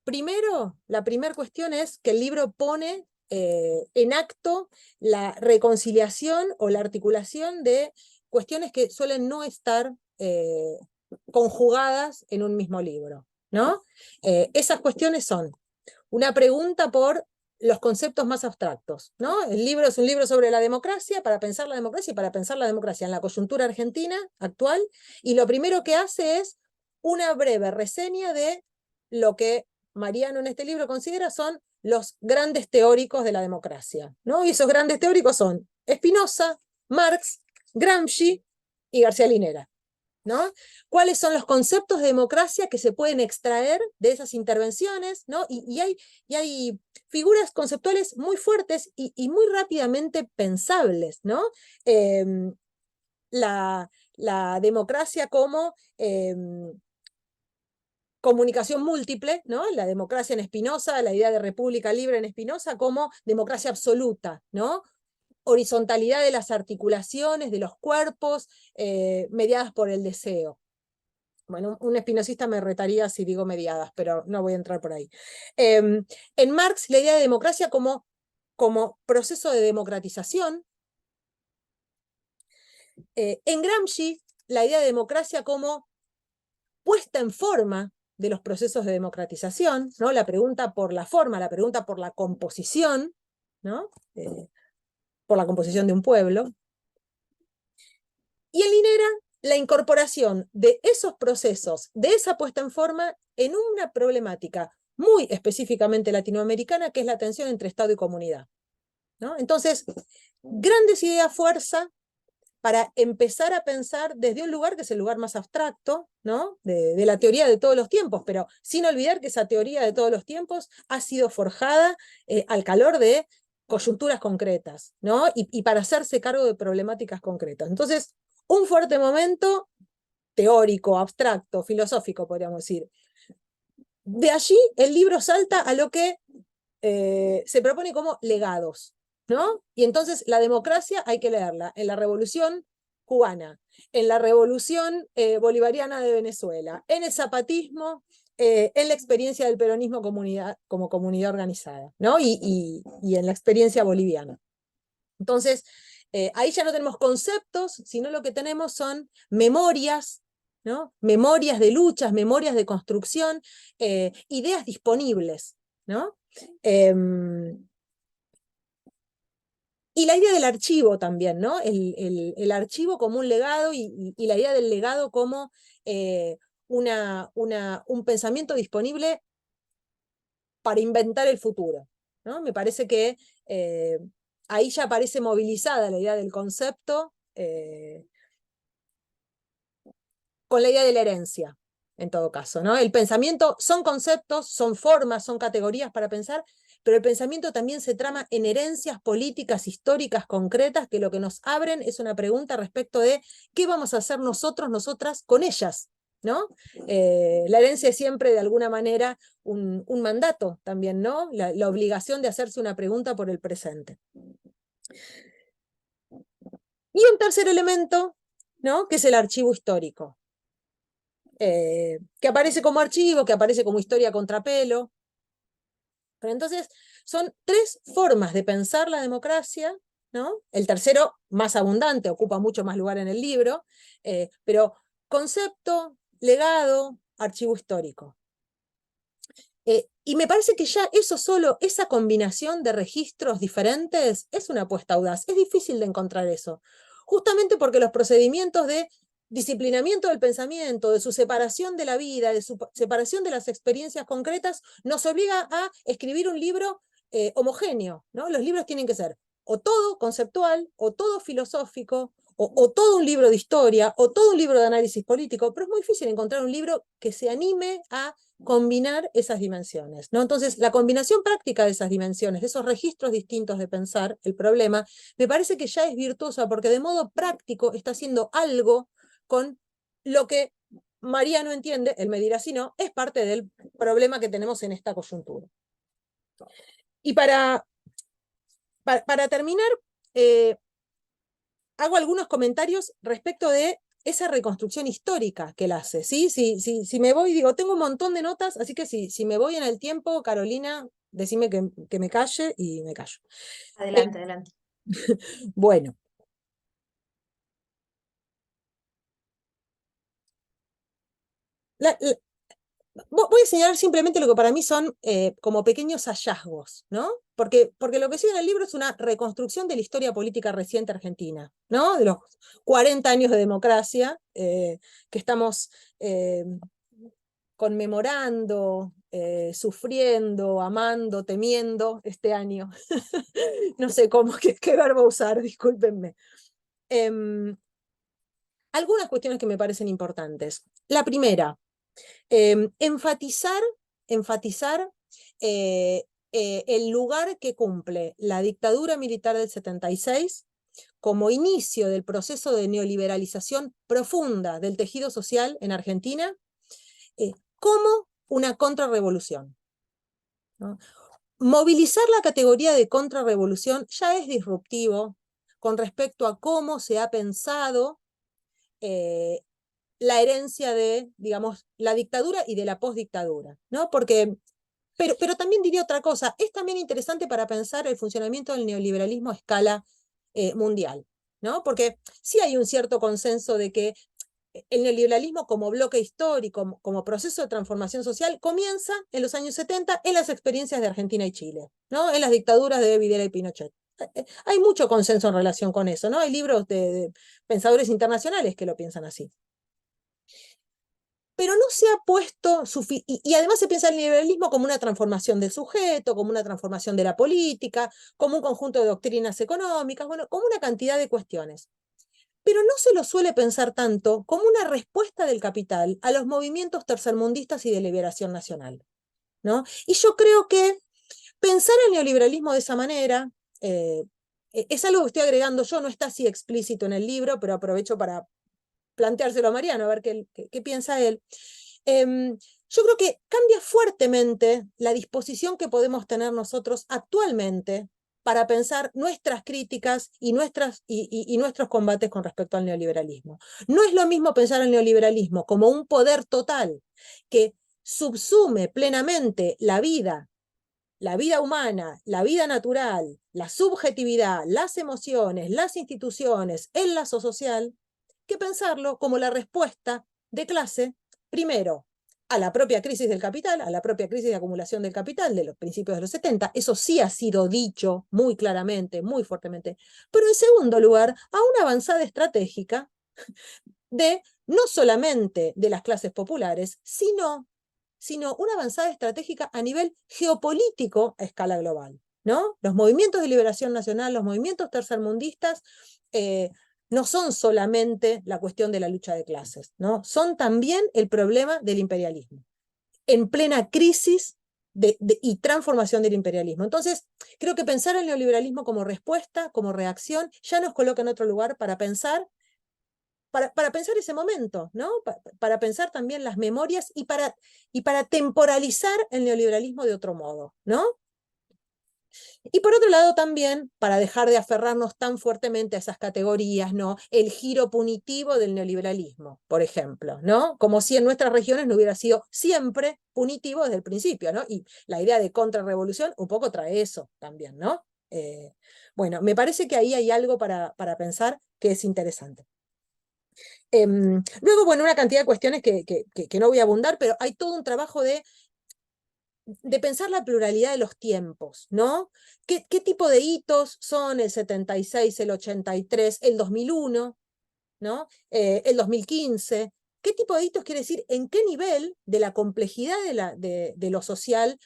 Primero, la primera cuestión es que el libro pone en acto la reconciliación o la articulación de cuestiones que suelen no estar conjugadas en un mismo libro, ¿no? Esas cuestiones son una pregunta por los conceptos más abstractos, ¿no? El libro es un libro sobre la democracia, para pensar la democracia y para pensar la democracia en la coyuntura argentina actual, y lo primero que hace es una breve reseña de lo que Mariano en este libro considera son los grandes teóricos de la democracia, ¿no? Y esos grandes teóricos son Spinoza, Marx, Gramsci y García Linera, ¿no? ¿Cuáles son los conceptos de democracia que se pueden extraer de esas intervenciones, ¿no? Y hay figuras conceptuales muy fuertes y muy rápidamente pensables, ¿no? La democracia como comunicación múltiple, ¿no? La democracia en Spinoza, la idea de república libre en Spinoza como democracia absoluta, ¿no? Horizontalidad de las articulaciones, de los cuerpos, mediadas por el deseo. Bueno, un espinosista me retaría si digo mediadas, pero no voy a entrar por ahí. En Marx, la idea de democracia como proceso de democratización. En Gramsci, la idea de democracia como puesta en forma de los procesos de democratización, ¿no? La pregunta por la forma, la pregunta por la composición, ¿no? Por la composición de un pueblo. Y en Linera, la incorporación de esos procesos, de esa puesta en forma, en una problemática muy específicamente latinoamericana, que es la tensión entre Estado y comunidad, ¿no? Entonces, grandes ideas fuerza para empezar a pensar desde un lugar que es el lugar más abstracto, ¿no? de la teoría de todos los tiempos, pero sin olvidar que esa teoría de todos los tiempos ha sido forjada al calor de coyunturas concretas, ¿no? Y para hacerse cargo de problemáticas concretas. Entonces, un fuerte momento teórico, abstracto, filosófico, podríamos decir. De allí el libro salta a lo que se propone como legados, ¿no? Y entonces la democracia hay que leerla en la Revolución Cubana, en la Revolución Bolivariana de Venezuela, en el zapatismo, en la experiencia del peronismo como comunidad organizada, ¿no? Y en la experiencia boliviana. Entonces, ahí ya no tenemos conceptos, sino lo que tenemos son memorias, ¿no? Memorias de luchas, memorias de construcción, ideas disponibles, ¿no? Y la idea del archivo también, ¿no? El archivo como un legado y la idea del legado como un pensamiento disponible para inventar el futuro, ¿no? Me parece que ahí ya aparece movilizada la idea del concepto con la idea de la herencia, en todo caso, ¿no? El pensamiento son conceptos, son formas, son categorías para pensar, pero el pensamiento también se trama en herencias políticas, históricas, concretas, que lo que nos abren es una pregunta respecto de qué vamos a hacer nosotros, nosotras, con ellas, ¿no? La herencia es siempre, de alguna manera, un mandato también, ¿no? La obligación de hacerse una pregunta por el presente. Y un tercer elemento, ¿no? Que es el archivo histórico. Que aparece como archivo, que aparece como historia a contrapelo. Pero entonces son tres formas de pensar la democracia, ¿no? El tercero, más abundante, ocupa mucho más lugar en el libro, pero concepto, legado, archivo histórico. Y me parece que ya eso solo, esa combinación de registros diferentes, es una apuesta audaz. Es difícil de encontrar eso. Justamente porque los procedimientos de disciplinamiento del pensamiento, de su separación de la vida, de su separación de las experiencias concretas, nos obliga a escribir un libro homogéneo, ¿no? Los libros tienen que ser o todo conceptual, o todo filosófico, o todo un libro de historia, o todo un libro de análisis político, pero es muy difícil encontrar un libro que se anime a combinar esas dimensiones, ¿no? Entonces, la combinación práctica de esas dimensiones, de esos registros distintos de pensar el problema, me parece que ya es virtuosa, porque de modo práctico está haciendo algo con lo que María no entiende, él me dirá si no, es parte del problema que tenemos en esta coyuntura. Y para terminar, hago algunos comentarios respecto de esa reconstrucción histórica que él hace, ¿sí? Si me voy, digo, tengo un montón de notas, así que si me voy en el tiempo, Carolina, decime que me calle y me callo.
Adelante, adelante.
Bueno. Voy a señalar simplemente lo que para mí son como pequeños hallazgos, ¿no? Porque lo que sigue en el libro es una reconstrucción de la historia política reciente argentina, ¿no? De los 40 años de democracia que estamos conmemorando, sufriendo, amando, temiendo este año. No sé qué verbo usar, discúlpenme. Algunas cuestiones que me parecen importantes. La primera, enfatizar el lugar que cumple la dictadura militar del 76 como inicio del proceso de neoliberalización profunda del tejido social en Argentina, como una contrarrevolución, ¿no? Movilizar la categoría de contrarrevolución ya es disruptivo con respecto a cómo se ha pensado la herencia de, digamos, la dictadura y de la postdictadura, ¿no? Pero también diría otra cosa, es también interesante para pensar el funcionamiento del neoliberalismo a escala mundial, ¿no? Porque sí hay un cierto consenso de que el neoliberalismo como bloque histórico, como proceso de transformación social, comienza en los años 70 en las experiencias de Argentina y Chile, ¿no? En las dictaduras de Videla y Pinochet. Hay mucho consenso en relación con eso, ¿no? Hay libros de pensadores internacionales que lo piensan así. Pero no se ha puesto, y además se piensa el liberalismo como una transformación del sujeto, como una transformación de la política, como un conjunto de doctrinas económicas, bueno, como una cantidad de cuestiones. Pero no se lo suele pensar tanto como una respuesta del capital a los movimientos tercermundistas y de liberación nacional, ¿no? Y yo creo que pensar el neoliberalismo de esa manera es algo que estoy agregando yo, no está así explícito en el libro, pero aprovecho para planteárselo a Mariano, a ver qué piensa él. Yo creo que cambia fuertemente la disposición que podemos tener nosotros actualmente para pensar nuestras críticas y nuestros combates con respecto al neoliberalismo. No es lo mismo pensar el neoliberalismo como un poder total que subsume plenamente la vida humana, la vida natural, la subjetividad, las emociones, las instituciones, el lazo social, que pensarlo como la respuesta de clase, primero, a la propia crisis del capital, a la propia crisis de acumulación del capital de los principios de los 70, eso sí ha sido dicho muy claramente, muy fuertemente, pero en segundo lugar, a una avanzada estratégica de no solamente de las clases populares, sino sino una avanzada estratégica a nivel geopolítico a escala global, ¿no? Los movimientos de liberación nacional, los movimientos tercermundistas, no son solamente la cuestión de la lucha de clases, ¿no? Son también el problema del imperialismo, en plena crisis y transformación del imperialismo. Entonces, creo que pensar el neoliberalismo como respuesta, como reacción, ya nos coloca en otro lugar para pensar ese momento, ¿no? Para pensar también las memorias y para temporalizar el neoliberalismo de otro modo, ¿no? Y por otro lado también, para dejar de aferrarnos tan fuertemente a esas categorías, ¿no? El giro punitivo del neoliberalismo, por ejemplo, ¿no? Como si en nuestras regiones no hubiera sido siempre punitivo desde el principio, ¿no? Y la idea de contrarrevolución un poco trae eso también, ¿no? Bueno, me parece que ahí hay algo para pensar que es interesante. Luego, bueno, una cantidad de cuestiones que no voy a abundar, pero hay todo un trabajo de pensar la pluralidad de los tiempos, ¿no? ¿Qué tipo de hitos son el 76, el 83, el 2001, ¿no? El 2015? ¿Qué tipo de hitos quiere decir? ¿En qué nivel de la complejidad de lo social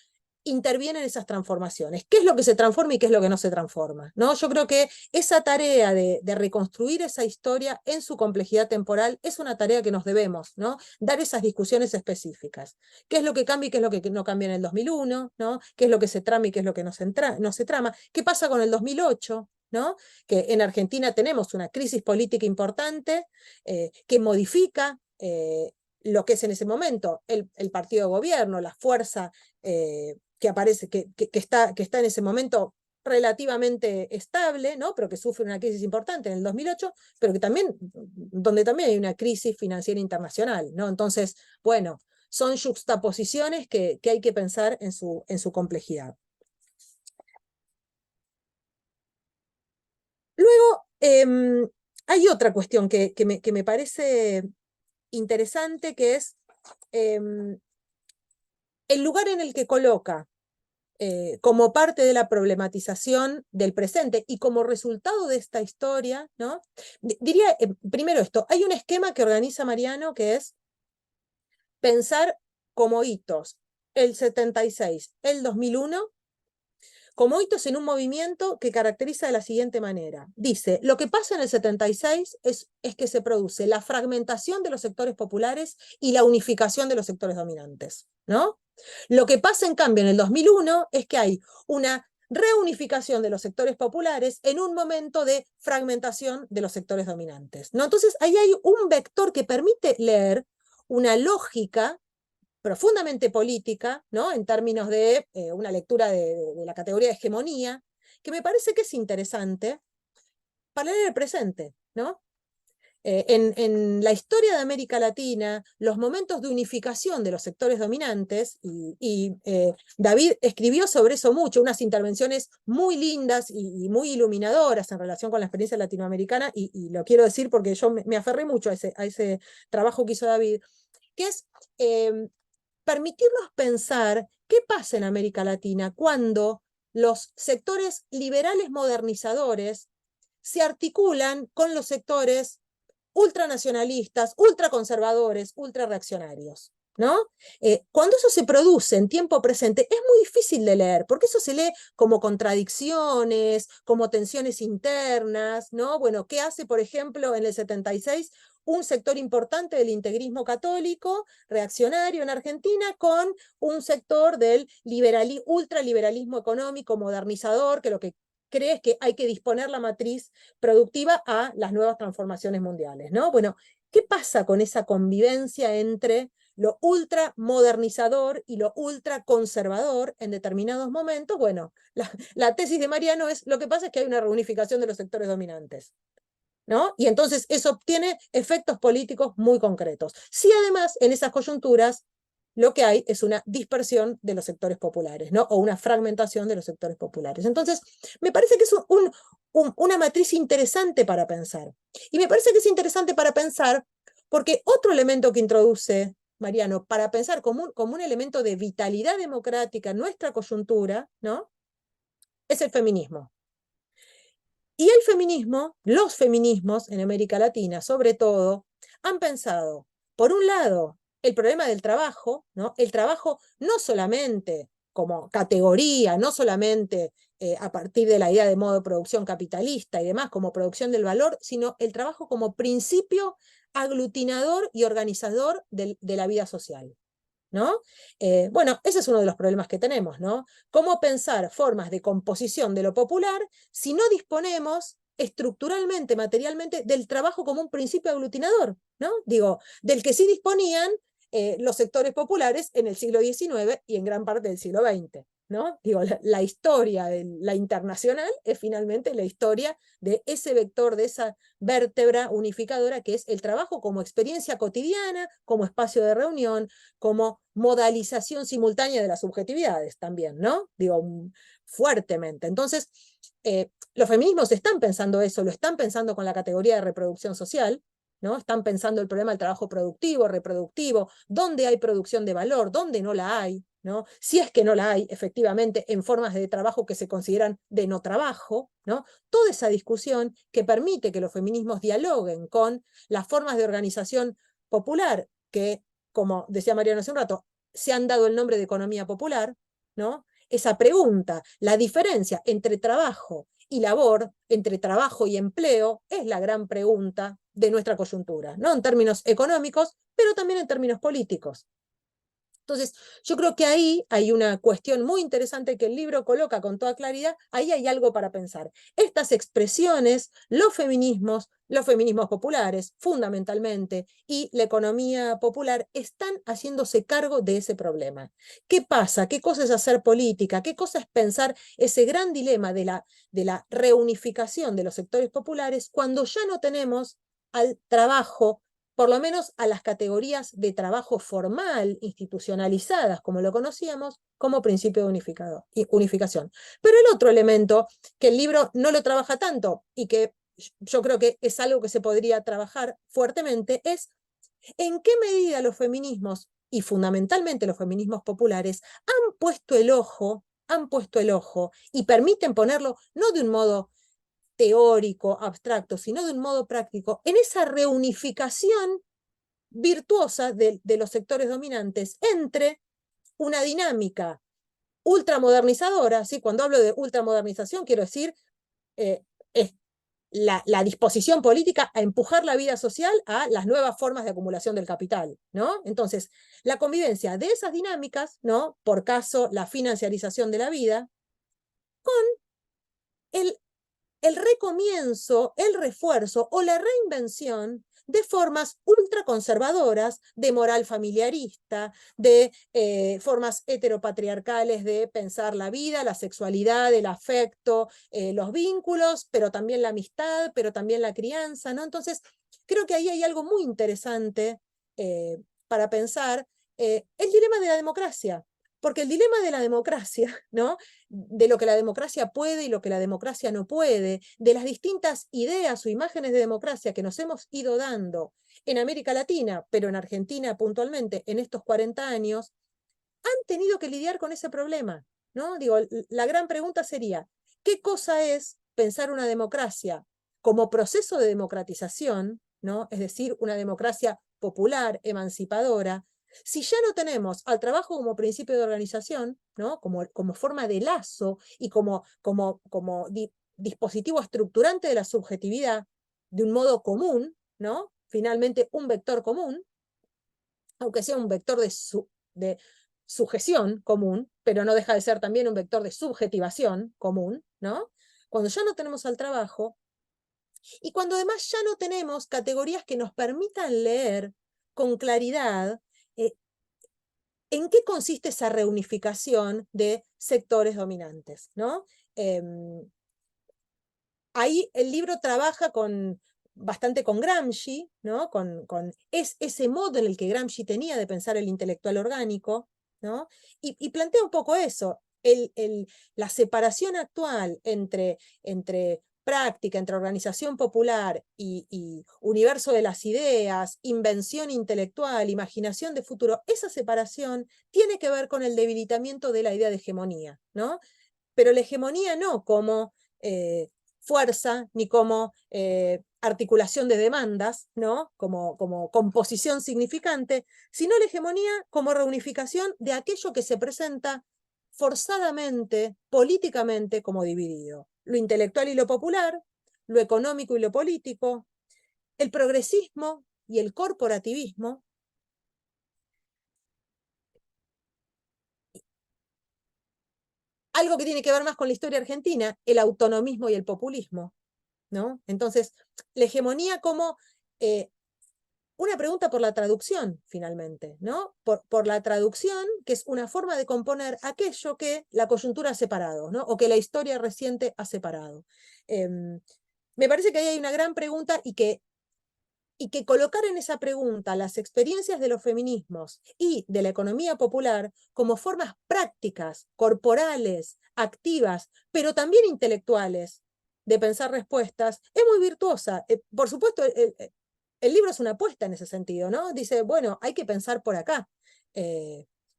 intervienen esas transformaciones? ¿Qué es lo que se transforma y qué es lo que no se transforma? ¿No? Yo creo que esa tarea de reconstruir esa historia en su complejidad temporal es una tarea que nos debemos, ¿no? Dar esas discusiones específicas. ¿Qué es lo que cambia y qué es lo que no cambia en el 2001? ¿No? ¿Qué es lo que se trama y qué es lo que no se trama? ¿Qué pasa con el 2008? ¿No? Que en Argentina tenemos una crisis política importante que modifica lo que es en ese momento el partido de gobierno, la fuerza que aparece, que está en ese momento relativamente estable, ¿no? Pero que sufre una crisis importante en el 2008, pero que también, donde también hay una crisis financiera internacional, ¿no? Entonces, bueno, son juxtaposiciones que hay que pensar en su complejidad. Luego, hay otra cuestión que me parece interesante, que es el lugar en el que coloca como parte de la problematización del presente y como resultado de esta historia, ¿no? Diría, primero esto, hay un esquema que organiza Mariano que es pensar como hitos el 76, el 2001, como hitos en un movimiento que caracteriza de la siguiente manera. Dice, lo que pasa en el 76 es que se produce la fragmentación de los sectores populares y la unificación de los sectores dominantes, ¿no? Lo que pasa, en cambio, en el 2001 es que hay una reunificación de los sectores populares en un momento de fragmentación de los sectores dominantes, ¿no? Entonces, ahí hay un vector que permite leer una lógica profundamente política, ¿no? En términos de una lectura de la categoría de hegemonía, que me parece que es interesante para leer el presente, ¿no? En la historia de América Latina, los momentos de unificación de los sectores dominantes, y David escribió sobre eso mucho, unas intervenciones muy lindas y muy iluminadoras en relación con la experiencia latinoamericana, y lo quiero decir porque yo me aferré mucho a ese trabajo que hizo David, que es permitirnos pensar qué pasa en América Latina cuando los sectores liberales modernizadores se articulan con los sectores ultranacionalistas, ultraconservadores, ultrarreaccionarios, ¿no? Cuando eso se produce en tiempo presente, es muy difícil de leer, porque eso se lee como contradicciones, como tensiones internas, ¿no? Bueno, ¿qué hace, por ejemplo, en el 76 un sector importante del integrismo católico reaccionario en Argentina con un sector del ultraliberalismo económico modernizador, que lo que cree es que hay que disponer la matriz productiva a las nuevas transformaciones mundiales, ¿no? Bueno, ¿qué pasa con esa convivencia entre lo ultramodernizador y lo ultraconservador en determinados momentos? Bueno, la tesis de Mariano es, lo que pasa es que hay una reunificación de los sectores dominantes, ¿no? Y entonces eso obtiene efectos políticos muy concretos. Si además en esas coyunturas lo que hay es una dispersión de los sectores populares, ¿no? O una fragmentación de los sectores populares. Entonces, me parece que es una matriz interesante para pensar. Y me parece que es interesante para pensar porque otro elemento que introduce Mariano para pensar como un elemento de vitalidad democrática en nuestra coyuntura, ¿no? Es el feminismo. Y el feminismo, los feminismos en América Latina, sobre todo, han pensado, por un lado, el problema del trabajo, ¿no? El trabajo no solamente como categoría, no solamente a partir de la idea de modo de producción capitalista y demás, como producción del valor, sino el trabajo como principio aglutinador y organizador de la vida social, ¿no? Bueno, ese es uno de los problemas que tenemos, ¿no? ¿Cómo pensar formas de composición de lo popular si no disponemos estructuralmente, materialmente, del trabajo como un principio aglutinador, ¿no? Digo, del que sí disponían los sectores populares en el siglo XIX y en gran parte del siglo XX, ¿no? Digo, la historia de la internacional es finalmente la historia de ese vector, de esa vértebra unificadora que es el trabajo como experiencia cotidiana, como espacio de reunión, como modalización simultánea de las subjetividades también, ¿no? Digo, fuertemente. Entonces, los feminismos están pensando eso, lo están pensando con la categoría de reproducción social, ¿no? Están pensando el problema del trabajo productivo, reproductivo, dónde hay producción de valor, dónde no la hay, ¿no? Si es que no la hay, efectivamente, en formas de trabajo que se consideran de no trabajo, ¿no? Toda esa discusión que permite que los feminismos dialoguen con las formas de organización popular que, como decía Mariano hace un rato, se han dado el nombre de economía popular, ¿no? Esa pregunta, la diferencia entre trabajo y labor, entre trabajo y empleo, es la gran pregunta de nuestra coyuntura, ¿no? En términos económicos, pero también en términos políticos. Entonces, yo creo que ahí hay una cuestión muy interesante que el libro coloca con toda claridad, ahí hay algo para pensar. Estas expresiones, los feminismos populares, fundamentalmente, y la economía popular, están haciéndose cargo de ese problema. ¿Qué pasa? ¿Qué cosa es hacer política? ¿Qué cosa es pensar ese gran dilema de la reunificación de los sectores populares cuando ya no tenemos al trabajo, por lo menos a las categorías de trabajo formal, institucionalizadas, como lo conocíamos, como principio de unificación? Pero el otro elemento, que el libro no lo trabaja tanto y que yo creo que es algo que se podría trabajar fuertemente, es en qué medida los feminismos, y fundamentalmente los feminismos populares, han puesto el ojo, y permiten ponerlo no de un modo teórico, abstracto, sino de un modo práctico, en esa reunificación virtuosa de los sectores dominantes entre una dinámica ultramodernizadora, ¿sí? Cuando hablo de ultramodernización quiero decir es la disposición política a empujar la vida social a las nuevas formas de acumulación del capital, ¿no? Entonces, la convivencia de esas dinámicas, ¿no? Por caso, la financiarización de la vida, con el recomienzo, el refuerzo o la reinvención de formas ultraconservadoras de moral familiarista, de formas heteropatriarcales de pensar la vida, la sexualidad, el afecto, los vínculos, pero también la amistad, pero también la crianza, ¿no? Entonces, creo que ahí hay algo muy interesante para pensar el dilema de la democracia. Porque el dilema de la democracia, ¿no? De lo que la democracia puede y lo que la democracia no puede, de las distintas ideas o imágenes de democracia que nos hemos ido dando en América Latina, pero en Argentina puntualmente en estos 40 años, han tenido que lidiar con ese problema, ¿no? Digo, la gran pregunta sería, ¿qué cosa es pensar una democracia como proceso de democratización, ¿no? Es decir, una democracia popular, emancipadora, si ya no tenemos al trabajo como principio de organización, ¿no? como forma de lazo y como dispositivo estructurante de la subjetividad de un modo común, ¿no? Finalmente un vector común, aunque sea un vector de sujeción común, pero no deja de ser también un vector de subjetivación común, ¿no? Cuando ya no tenemos al trabajo y cuando además ya no tenemos categorías que nos permitan leer con claridad ¿en qué consiste esa reunificación de sectores dominantes? ¿No? Ahí el libro trabaja bastante con Gramsci, ¿no? Ese modo en el que Gramsci tenía de pensar el intelectual orgánico, ¿no? Y plantea un poco eso, la separación actual entre práctica, entre organización popular y universo de las ideas, invención intelectual, imaginación de futuro, esa separación tiene que ver con el debilitamiento de la idea de hegemonía, ¿no? Pero la hegemonía no como fuerza, ni como articulación de demandas, ¿no? Como composición significante, sino la hegemonía como reunificación de aquello que se presenta forzadamente, políticamente, como dividido. Lo intelectual y lo popular, lo económico y lo político, el progresismo y el corporativismo. Algo que tiene que ver más con la historia argentina, el autonomismo y el populismo, ¿no? Entonces, la hegemonía como una pregunta por la traducción, finalmente, ¿no? Por la traducción, que es una forma de componer aquello que la coyuntura ha separado, ¿no? O que la historia reciente ha separado. Me parece que ahí hay una gran pregunta y que colocar en esa pregunta las experiencias de los feminismos y de la economía popular como formas prácticas, corporales, activas, pero también intelectuales de pensar respuestas, es muy virtuosa. Por supuesto, el libro es una apuesta en ese sentido, ¿no? Dice, bueno, hay que pensar por acá,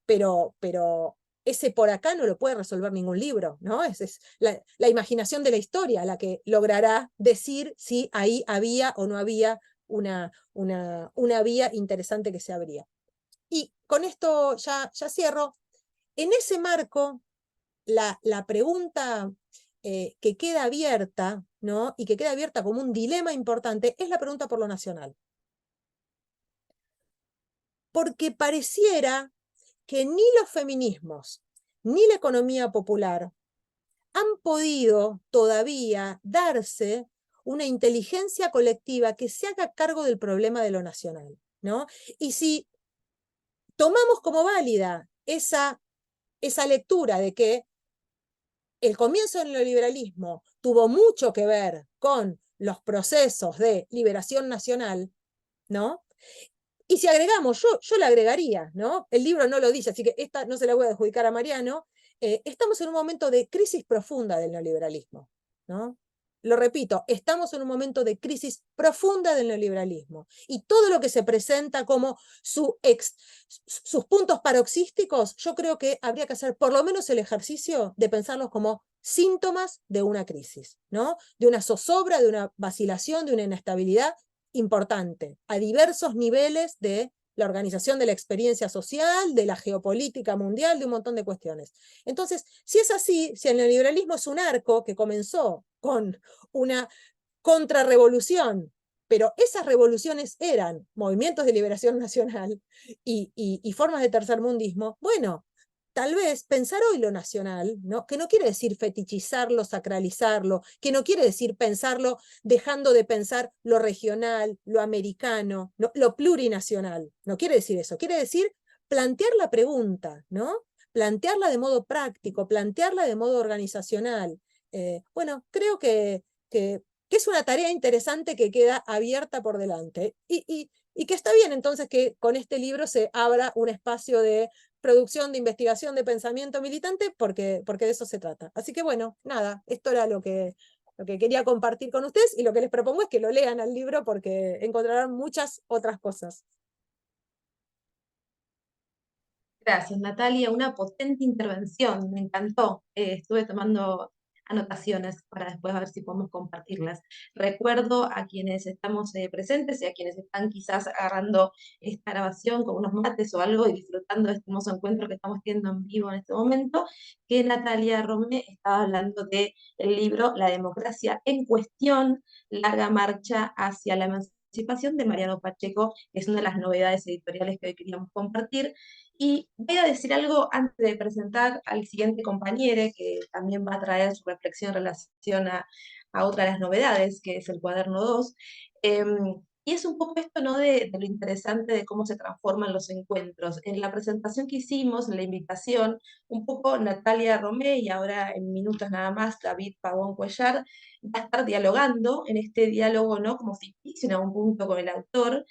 pero ese por acá no lo puede resolver ningún libro, ¿no? Es la imaginación de la historia la que logrará decir si ahí había o no había una vía interesante que se abría. Y con esto ya cierro. En ese marco, la pregunta que queda abierta, ¿no? Y que queda abierta como un dilema importante, es la pregunta por lo nacional. Porque pareciera que ni los feminismos ni la economía popular han podido todavía darse una inteligencia colectiva que se haga cargo del problema de lo nacional, ¿no? Y si tomamos como válida esa lectura de que el comienzo del neoliberalismo tuvo mucho que ver con los procesos de liberación nacional, ¿no? Y si agregamos, yo le agregaría, ¿no? El libro no lo dice, así que esta no se la voy a adjudicar a Mariano. Estamos en un momento de crisis profunda del neoliberalismo, ¿no? Lo repito, estamos en un momento de crisis profunda del neoliberalismo. Y todo lo que se presenta como sus puntos paroxísticos, yo creo que habría que hacer por lo menos el ejercicio de pensarlos como síntomas de una crisis, ¿no? De una zozobra, de una vacilación, de una inestabilidad importante, a diversos niveles de la organización de la experiencia social, de la geopolítica mundial, de un montón de cuestiones. Entonces, si es así, si el neoliberalismo es un arco que comenzó con una contrarrevolución, pero esas revoluciones eran movimientos de liberación nacional y formas de tercermundismo, bueno, tal vez pensar hoy lo nacional, ¿no? Que no quiere decir fetichizarlo, sacralizarlo, que no quiere decir pensarlo dejando de pensar lo regional, lo americano, lo plurinacional. No quiere decir eso, quiere decir plantear la pregunta, ¿no? Plantearla de modo práctico, plantearla de modo organizacional. Bueno, creo que es una tarea interesante que queda abierta por delante y que está bien entonces que con este libro se abra un espacio de producción, de investigación, de pensamiento militante, porque de eso se trata. Así que bueno, nada, esto era lo que quería compartir con ustedes y lo que les propongo es que lo lean al libro porque encontrarán muchas otras cosas.
Gracias, Natalia. Una potente intervención, me encantó. Estuve tomando anotaciones para después ver si podemos compartirlas. Recuerdo a quienes estamos presentes y a quienes están quizás agarrando esta grabación con unos mates o algo y disfrutando de este hermoso encuentro que estamos teniendo en vivo en este momento, que Natalia Romé estaba hablando del libro La democracia en cuestión, larga marcha hacia la emancipación de Mariano Pacheco, que es una de las novedades editoriales que hoy queríamos compartir. Y voy a decir algo antes de presentar al siguiente compañero, que también va a traer su reflexión en relación a otra de las novedades, que es el cuaderno 2. Y es un poco esto, ¿no? De lo interesante de cómo se transforman los encuentros. En la presentación que hicimos, en la invitación, un poco Natalia Romé y ahora en minutos nada más David Pavón Cuellar va a estar dialogando en este diálogo, ¿no? Como ficticio en algún punto con el autor,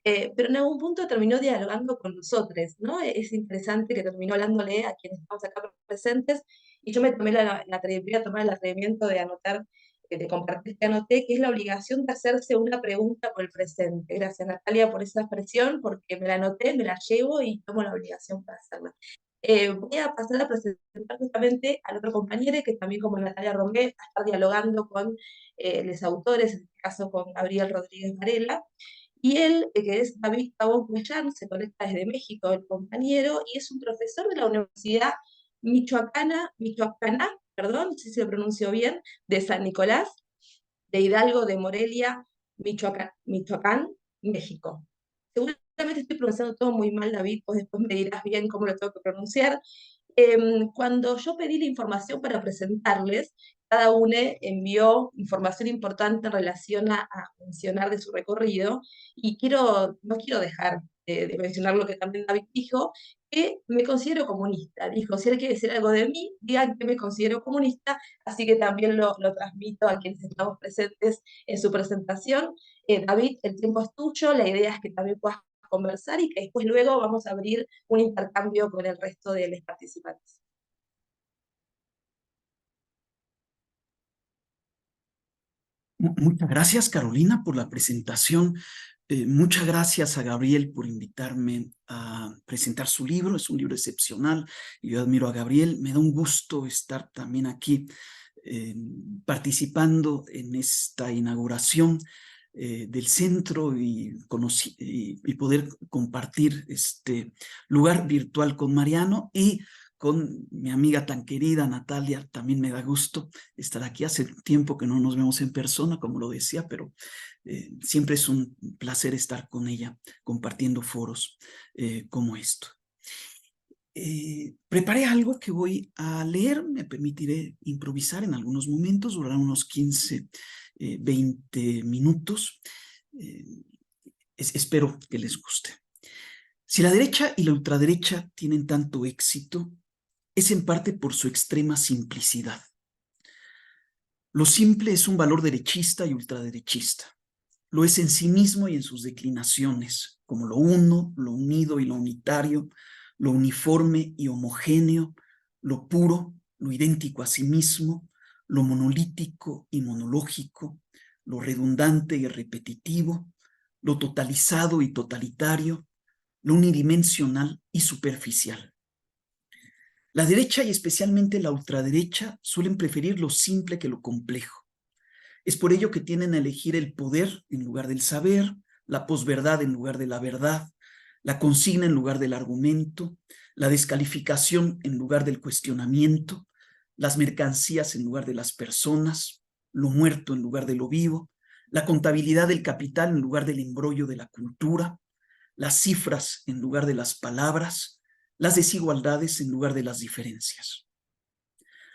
pero en algún punto terminó dialogando con nosotros, ¿no? Es interesante que terminó hablándole a quienes estamos acá presentes, y yo me tomé voy a tomar el atrevimiento de anotar, de compartir que anoté, que es la obligación de hacerse una pregunta por el presente. Gracias, Natalia, por esa expresión, porque me la anoté, me la llevo y tomo la obligación para hacerla. Voy a pasar a presentar justamente al otro compañero que también como Natalia Romé va a estar dialogando con los autores, en este caso con Gabriel Rodríguez Varela, y él, que es David Pavón Cuellar, se conecta desde México, el compañero, y es un profesor de la Universidad Michoacana, perdón, no sé si lo pronuncio bien, de San Nicolás, de Hidalgo, de Morelia, Michoacán, México. Seguramente estoy pronunciando todo muy mal, David, vos después me dirás bien cómo lo tengo que pronunciar. Cuando yo pedí la información para presentarles, cada uno envió información importante en relación a mencionar de su recorrido, y no quiero dejar de mencionar lo que también David dijo, que me considero comunista. Dijo, si él quiere decir algo de mí, digan que me considero comunista, así que también lo transmito a quienes estamos presentes en su presentación. David, el tiempo es tuyo, la idea es que también puedas conversar y que después luego vamos a abrir un intercambio con el resto de los participantes.
Muchas gracias, Carolina, por la presentación. Muchas gracias a Gabriel por invitarme a presentar su libro. Es un libro excepcional y yo admiro a Gabriel. Me da un gusto estar también aquí participando en esta inauguración del centro y poder compartir este lugar virtual con Mariano y con mi amiga tan querida Natalia. También me da gusto estar aquí. Hace tiempo que no nos vemos en persona, como lo decía, pero siempre es un placer estar con ella compartiendo foros como esto. Preparé algo que voy a leer, me permitiré improvisar en algunos momentos, durará unos 15, 20 minutos. Espero que les guste. Si la derecha y la ultraderecha tienen tanto éxito, es en parte por su extrema simplicidad. Lo simple es un valor derechista y ultraderechista. Lo es en sí mismo y en sus declinaciones, como lo uno, lo unido y lo unitario, lo uniforme y homogéneo, lo puro, lo idéntico a sí mismo, lo monolítico y monológico, lo redundante y repetitivo, lo totalizado y totalitario, lo unidimensional y superficial. La derecha y especialmente la ultraderecha suelen preferir lo simple que lo complejo. Es por ello que tienden a elegir el poder en lugar del saber, la posverdad en lugar de la verdad, la consigna en lugar del argumento, la descalificación en lugar del cuestionamiento, las mercancías en lugar de las personas, lo muerto en lugar de lo vivo, la contabilidad del capital en lugar del embrollo de la cultura, las cifras en lugar de las palabras, las desigualdades en lugar de las diferencias.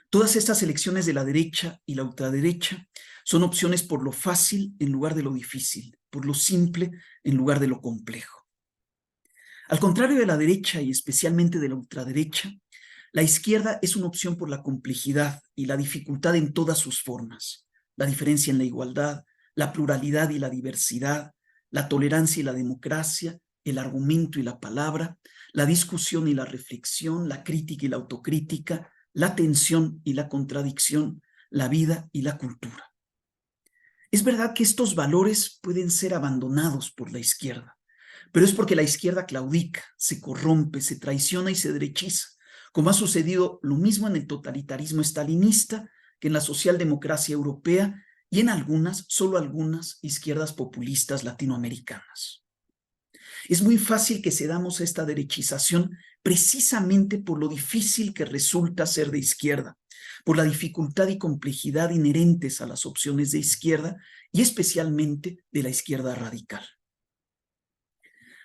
Todas estas elecciones de la derecha y la ultraderecha son opciones por lo fácil en lugar de lo difícil, por lo simple en lugar de lo complejo. Al contrario de la derecha y especialmente de la ultraderecha, la izquierda es una opción por la complejidad y la dificultad en todas sus formas, la diferencia en la igualdad, la pluralidad y la diversidad, la tolerancia y la democracia, el argumento y la palabra, la discusión y la reflexión, la crítica y la autocrítica, la tensión y la contradicción, la vida y la cultura. Es verdad que estos valores pueden ser abandonados por la izquierda, pero es porque la izquierda claudica, se corrompe, se traiciona y se derechiza, como ha sucedido lo mismo en el totalitarismo estalinista que en la socialdemocracia europea y en algunas, solo algunas, izquierdas populistas latinoamericanas. Es muy fácil que cedamos a esta derechización precisamente por lo difícil que resulta ser de izquierda, por la dificultad y complejidad inherentes a las opciones de izquierda y especialmente de la izquierda radical.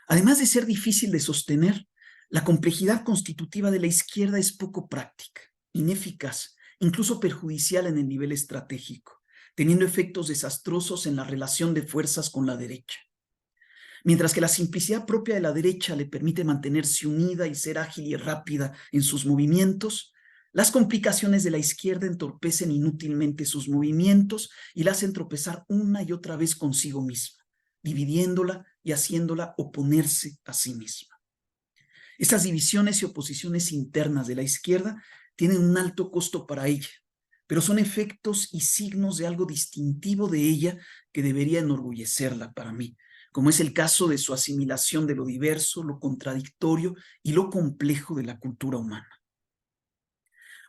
Además de ser difícil de sostener, la complejidad constitutiva de la izquierda es poco práctica, ineficaz, incluso perjudicial en el nivel estratégico, teniendo efectos desastrosos en la relación de fuerzas con la derecha. Mientras que la simplicidad propia de la derecha le permite mantenerse unida y ser ágil y rápida en sus movimientos, las complicaciones de la izquierda entorpecen inútilmente sus movimientos y la hacen tropezar una y otra vez consigo misma, dividiéndola y haciéndola oponerse a sí misma. Estas divisiones y oposiciones internas de la izquierda tienen un alto costo para ella, pero son efectos y signos de algo distintivo de ella que debería enorgullecerla para mí. como es el caso de su asimilación de lo diverso, lo contradictorio y lo complejo de la cultura humana.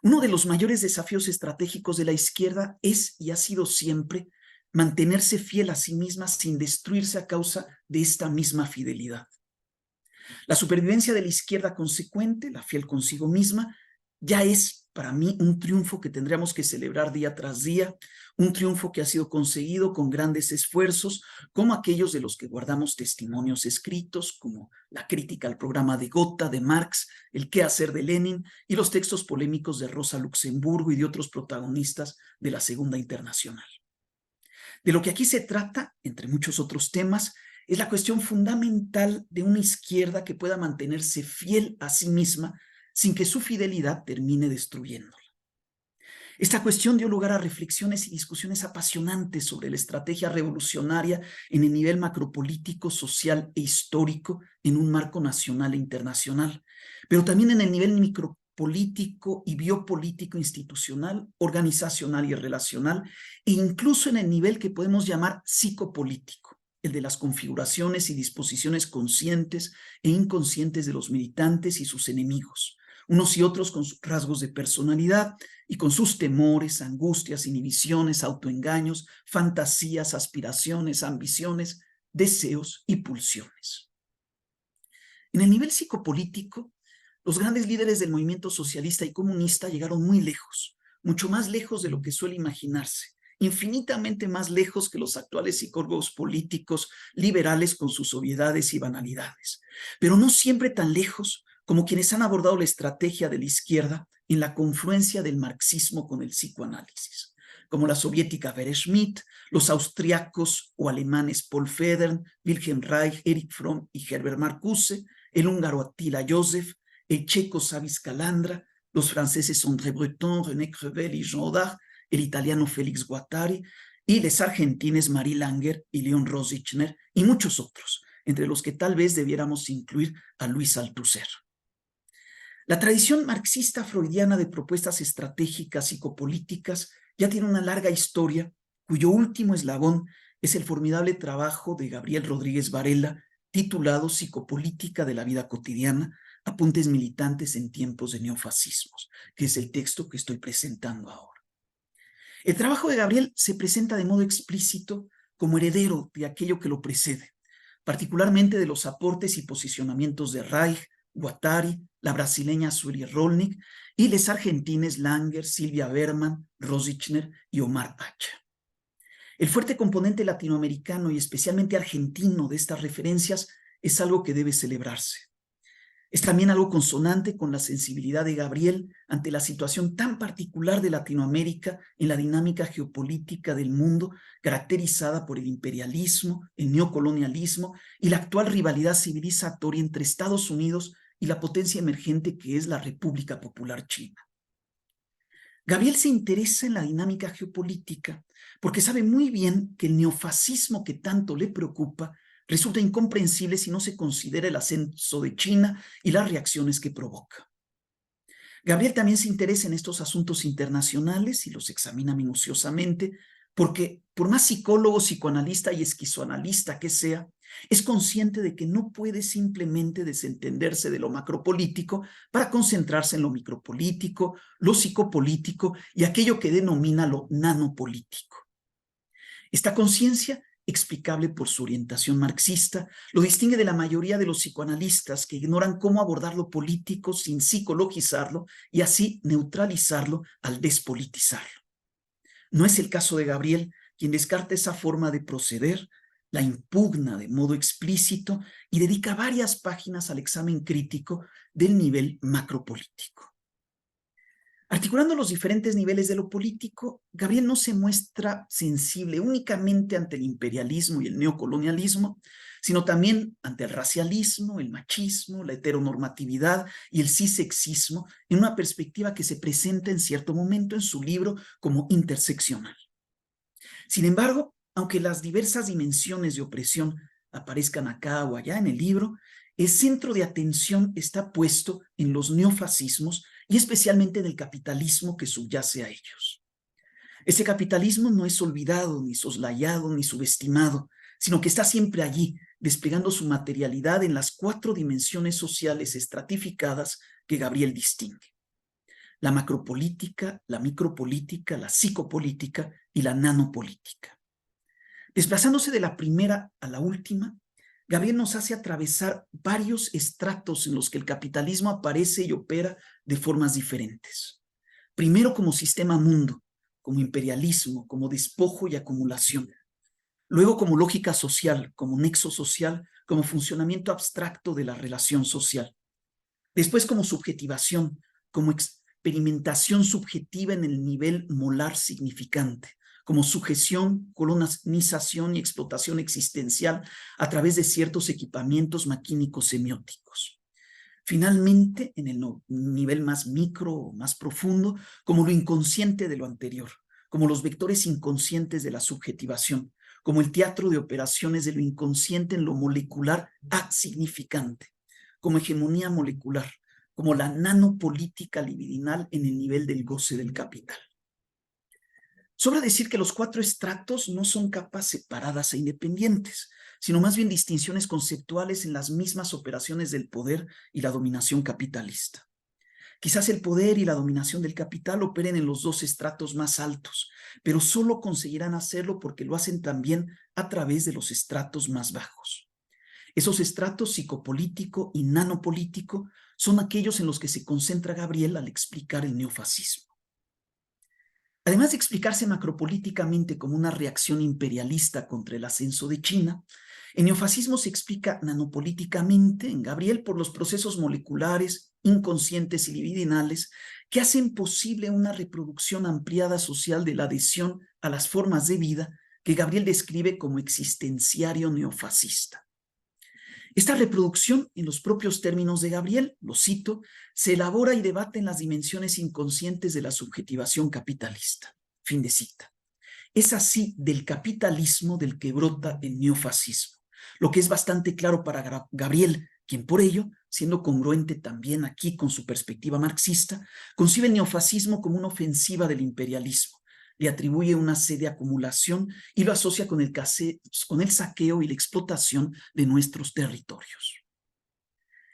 Uno de los mayores desafíos estratégicos de la izquierda es y ha sido siempre mantenerse fiel a sí misma sin destruirse a causa de esta misma fidelidad. La supervivencia de la izquierda consecuente, la fiel consigo misma, ya es para mí un triunfo que tendríamos que celebrar día tras día, un triunfo que ha sido conseguido con grandes esfuerzos, como aquellos de los que guardamos testimonios escritos, como la crítica al programa de Gotha, de Marx, el qué hacer de Lenin y los textos polémicos de Rosa Luxemburgo y de otros protagonistas de la Segunda Internacional. De lo que aquí se trata, entre muchos otros temas, es la cuestión fundamental de una izquierda que pueda mantenerse fiel a sí misma sin que su fidelidad termine destruyéndola. Esta cuestión dio lugar a reflexiones y discusiones apasionantes sobre la estrategia revolucionaria en el nivel macropolítico, social e histórico en un marco nacional e internacional, pero también en el nivel micropolítico y biopolítico institucional, organizacional y relacional, e incluso en el nivel que podemos llamar psicopolítico, el de las configuraciones y disposiciones conscientes e inconscientes de los militantes y sus enemigos, unos y otros con sus rasgos de personalidad y con sus temores, angustias, inhibiciones, autoengaños, fantasías, aspiraciones, ambiciones, deseos y pulsiones. En el nivel psicopolítico, los grandes líderes del movimiento socialista y comunista llegaron muy lejos, mucho más lejos de lo que suele imaginarse, infinitamente más lejos que los actuales psicólogos políticos liberales con sus obviedades y banalidades, pero no siempre tan lejos como quienes han abordado la estrategia de la izquierda en la confluencia del marxismo con el psicoanálisis, como la soviética Vera Schmidt, los austriacos o alemanes Paul Federn, Wilhelm Reich, Erich Fromm y Herbert Marcuse, el húngaro Attila József, el checo Savis Calandra, los franceses André Breton, René Crevel y Jean Audard, el italiano Félix Guattari y los argentines Marie Langer y Leon Rosichner y muchos otros, entre los que tal vez debiéramos incluir a Luis Althusser. La tradición marxista-freudiana de propuestas estratégicas psicopolíticas ya tiene una larga historia, cuyo último eslabón es el formidable trabajo de Gabriel Rodríguez Varela, titulado Psicopolítica de la vida cotidiana, apuntes militantes en tiempos de neofascismos, que es el texto que estoy presentando ahora. El trabajo de Gabriel se presenta de modo explícito como heredero de aquello que lo precede, particularmente de los aportes y posicionamientos de Reich, Guattari, la brasileña Surie Rolnik y les argentines Langer, Silvia Berman, Rosichner y Omar Hacha. El fuerte componente latinoamericano y especialmente argentino de estas referencias es algo que debe celebrarse. Es también algo consonante con la sensibilidad de Gabriel ante la situación tan particular de Latinoamérica en la dinámica geopolítica del mundo, caracterizada por el imperialismo, el neocolonialismo y la actual rivalidad civilizatoria entre Estados Unidos y la potencia emergente que es la República Popular China. Gabriel se interesa en la dinámica geopolítica porque sabe muy bien que el neofascismo que tanto le preocupa resulta incomprensible si no se considera el ascenso de China y las reacciones que provoca. Gabriel también se interesa en estos asuntos internacionales y los examina minuciosamente porque, por más psicólogo, psicoanalista y esquizoanalista que sea, es consciente de que no puede simplemente desentenderse de lo macropolítico para concentrarse en lo micropolítico, lo psicopolítico y aquello que denomina lo nanopolítico. Esta conciencia, explicable por su orientación marxista, lo distingue de la mayoría de los psicoanalistas que ignoran cómo abordar lo político sin psicologizarlo y así neutralizarlo al despolitizarlo. No es el caso de Gabriel, quien descarta esa forma de proceder, la impugna de modo explícito y dedica varias páginas al examen crítico del nivel macropolítico. Articulando los diferentes niveles de lo político, Gabriel no se muestra sensible únicamente ante el imperialismo y el neocolonialismo, sino también ante el racialismo, el machismo, la heteronormatividad y el cisexismo en una perspectiva que se presenta en cierto momento en su libro como interseccional. Sin embargo, aunque las diversas dimensiones de opresión aparezcan acá o allá en el libro, el centro de atención está puesto en los neofascismos y especialmente en el capitalismo que subyace a ellos. Ese capitalismo no es olvidado, ni soslayado, ni subestimado, sino que está siempre allí, desplegando su materialidad en las 4 dimensiones sociales estratificadas que Gabriel distingue: la macropolítica, la micropolítica, la psicopolítica y la nanopolítica. Desplazándose de la primera a la última, Gabriel nos hace atravesar varios estratos en los que el capitalismo aparece y opera de formas diferentes. Primero como sistema mundo, como imperialismo, como despojo y acumulación. Luego como lógica social, como nexo social, como funcionamiento abstracto de la relación social. Después como subjetivación, como experimentación subjetiva en el nivel molar significante, como sujeción, colonización y explotación existencial a través de ciertos equipamientos maquínicos semióticos. Finalmente, en el nivel más micro o más profundo, como lo inconsciente de lo anterior, como los vectores inconscientes de la subjetivación, como el teatro de operaciones de lo inconsciente en lo molecular significante, como hegemonía molecular, como la nanopolítica libidinal en el nivel del goce del capital. Sobra decir que los 4 estratos no son capas separadas e independientes, sino más bien distinciones conceptuales en las mismas operaciones del poder y la dominación capitalista. Quizás el poder y la dominación del capital operen en los 2 estratos más altos, pero solo conseguirán hacerlo porque lo hacen también a través de los estratos más bajos. Esos estratos psicopolítico y nanopolítico son aquellos en los que se concentra Gabriel al explicar el neofascismo. Además de explicarse macropolíticamente como una reacción imperialista contra el ascenso de China, el neofascismo se explica nanopolíticamente en Gabriel por los procesos moleculares, inconscientes y libidinales que hacen posible una reproducción ampliada social de la adhesión a las formas de vida que Gabriel describe como existenciario neofascista. Esta reproducción, en los propios términos de Gabriel, lo cito, se elabora y debate en las dimensiones inconscientes de la subjetivación capitalista. Fin de cita. Es así del capitalismo del que brota el neofascismo, lo que es bastante claro para Gabriel, quien por ello, siendo congruente también aquí con su perspectiva marxista, concibe el neofascismo como una ofensiva del imperialismo, le atribuye una sed de acumulación y lo asocia con el saqueo y la explotación de nuestros territorios.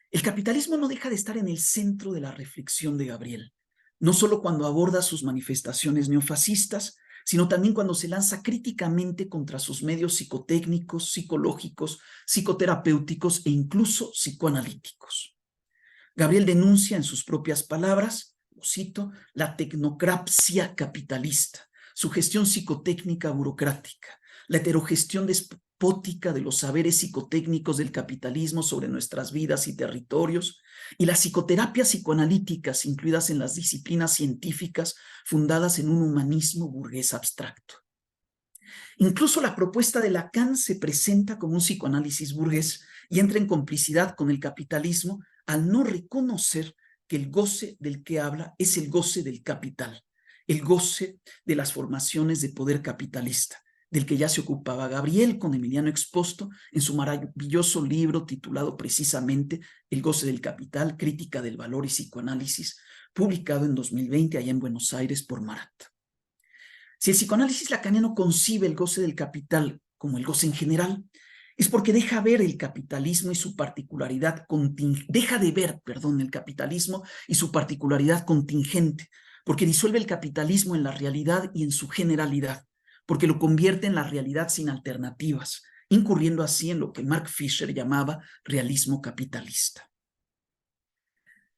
El capitalismo no deja de estar en el centro de la reflexión de Gabriel, no solo cuando aborda sus manifestaciones neofascistas, sino también cuando se lanza críticamente contra sus medios psicotécnicos, psicológicos, psicoterapéuticos e incluso psicoanalíticos. Gabriel denuncia en sus propias palabras, lo cito, la tecnocracia capitalista, su gestión psicotécnica burocrática, la heterogestión despótica de los saberes psicotécnicos del capitalismo sobre nuestras vidas y territorios, y las psicoterapias psicoanalíticas incluidas en las disciplinas científicas fundadas en un humanismo burgués abstracto. Incluso la propuesta de Lacan se presenta como un psicoanálisis burgués y entra en complicidad con el capitalismo al no reconocer que el goce del que habla es el goce del capital, el goce de las formaciones de poder capitalista, del que ya se ocupaba Gabriel con Emiliano Exposto en su maravilloso libro titulado precisamente El goce del capital, crítica del valor y psicoanálisis, publicado en 2020 allá en Buenos Aires por Marat. Si el psicoanálisis lacaniano concibe el goce del capital como el goce en general, es porque deja ver el capitalismo y su particularidad el capitalismo y su particularidad contingente, porque disuelve el capitalismo en la realidad y en su generalidad, porque lo convierte en la realidad sin alternativas, incurriendo así en lo que Mark Fisher llamaba realismo capitalista.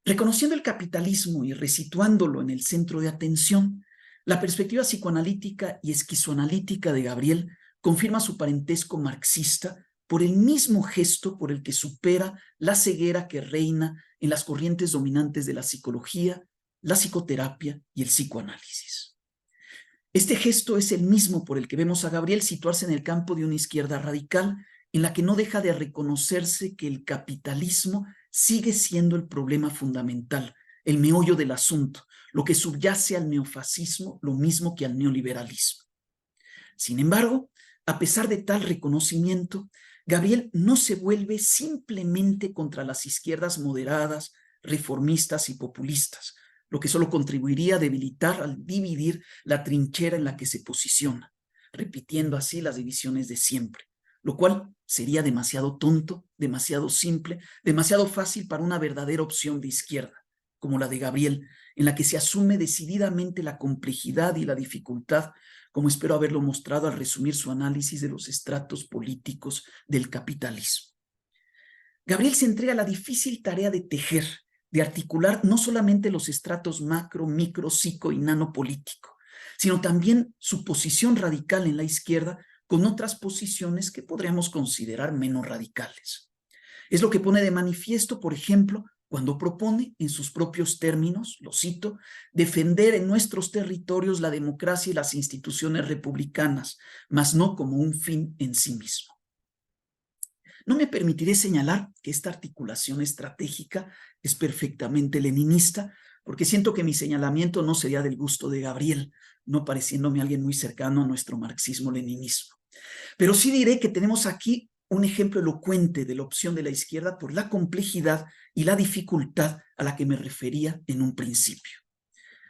Reconociendo el capitalismo y resituándolo en el centro de atención, la perspectiva psicoanalítica y esquizoanalítica de Gabriel confirma su parentesco marxista por el mismo gesto por el que supera la ceguera que reina en las corrientes dominantes de la psicología, la psicoterapia y el psicoanálisis. Este gesto es el mismo por el que vemos a Gabriel situarse en el campo de una izquierda radical, en la que no deja de reconocerse que el capitalismo sigue siendo el problema fundamental, el meollo del asunto, lo que subyace al neofascismo, lo mismo que al neoliberalismo. Sin embargo, a pesar de tal reconocimiento, Gabriel no se vuelve simplemente contra las izquierdas moderadas, reformistas y populistas, lo que solo contribuiría a debilitar al dividir la trinchera en la que se posiciona, repitiendo así las divisiones de siempre. lo cual sería demasiado tonto, demasiado simple, demasiado fácil para una verdadera opción de izquierda, como la de Gabriel, en la que se asume decididamente la complejidad y la dificultad, como espero haberlo mostrado al resumir su análisis de los estratos políticos del capitalismo. Gabriel se entrega a la difícil tarea de tejer, de articular no solamente los estratos macro, micro, psico y nanopolítico, sino también su posición radical en la izquierda con otras posiciones que podríamos considerar menos radicales. Es lo que pone de manifiesto, por ejemplo, cuando propone, en sus propios términos, lo cito, defender en nuestros territorios la democracia y las instituciones republicanas, mas no como un fin en sí mismo. No me permitiré señalar que esta articulación estratégica es perfectamente leninista, porque siento que mi señalamiento no sería del gusto de Gabriel, no pareciéndome alguien muy cercano a nuestro marxismo-leninismo. Pero sí diré que tenemos aquí un ejemplo elocuente de la opción de la izquierda por la complejidad y la dificultad a la que me refería en un principio.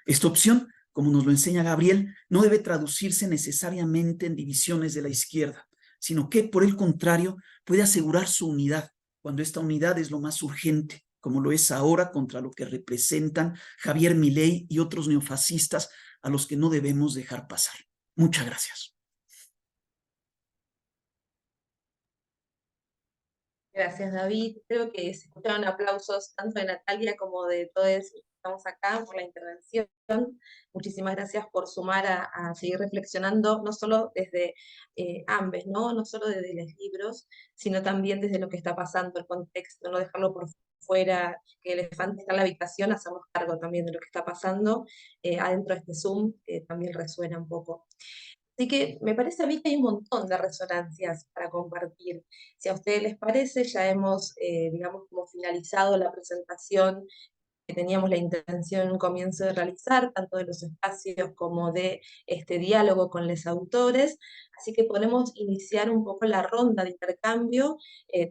Esta opción, como nos lo enseña Gabriel, no debe traducirse necesariamente en divisiones de la izquierda, sino que, por el contrario, puede asegurar su unidad, cuando esta unidad es lo más urgente, como lo es ahora contra lo que representan Javier Milei y otros neofascistas a los que no debemos dejar pasar. Muchas gracias.
Gracias, David. Creo que se escucharon aplausos tanto de Natalia como de todos los que estamos acá por la intervención. Muchísimas gracias por sumar a seguir reflexionando, no solo desde ambos, ¿no? No solo desde los libros, sino también desde lo que está pasando, el contexto, no dejarlo por fuera, que el elefante está en la habitación, hacernos cargo también de lo que está pasando adentro de este Zoom, que también resuena un poco. Así que me parece a mí que hay un montón de resonancias para compartir. Si a ustedes les parece, ya hemos, digamos, como finalizado la presentación que teníamos la intención en un comienzo de realizar, tanto de los espacios como de este diálogo con los autores, así que podemos iniciar un poco la ronda de intercambio,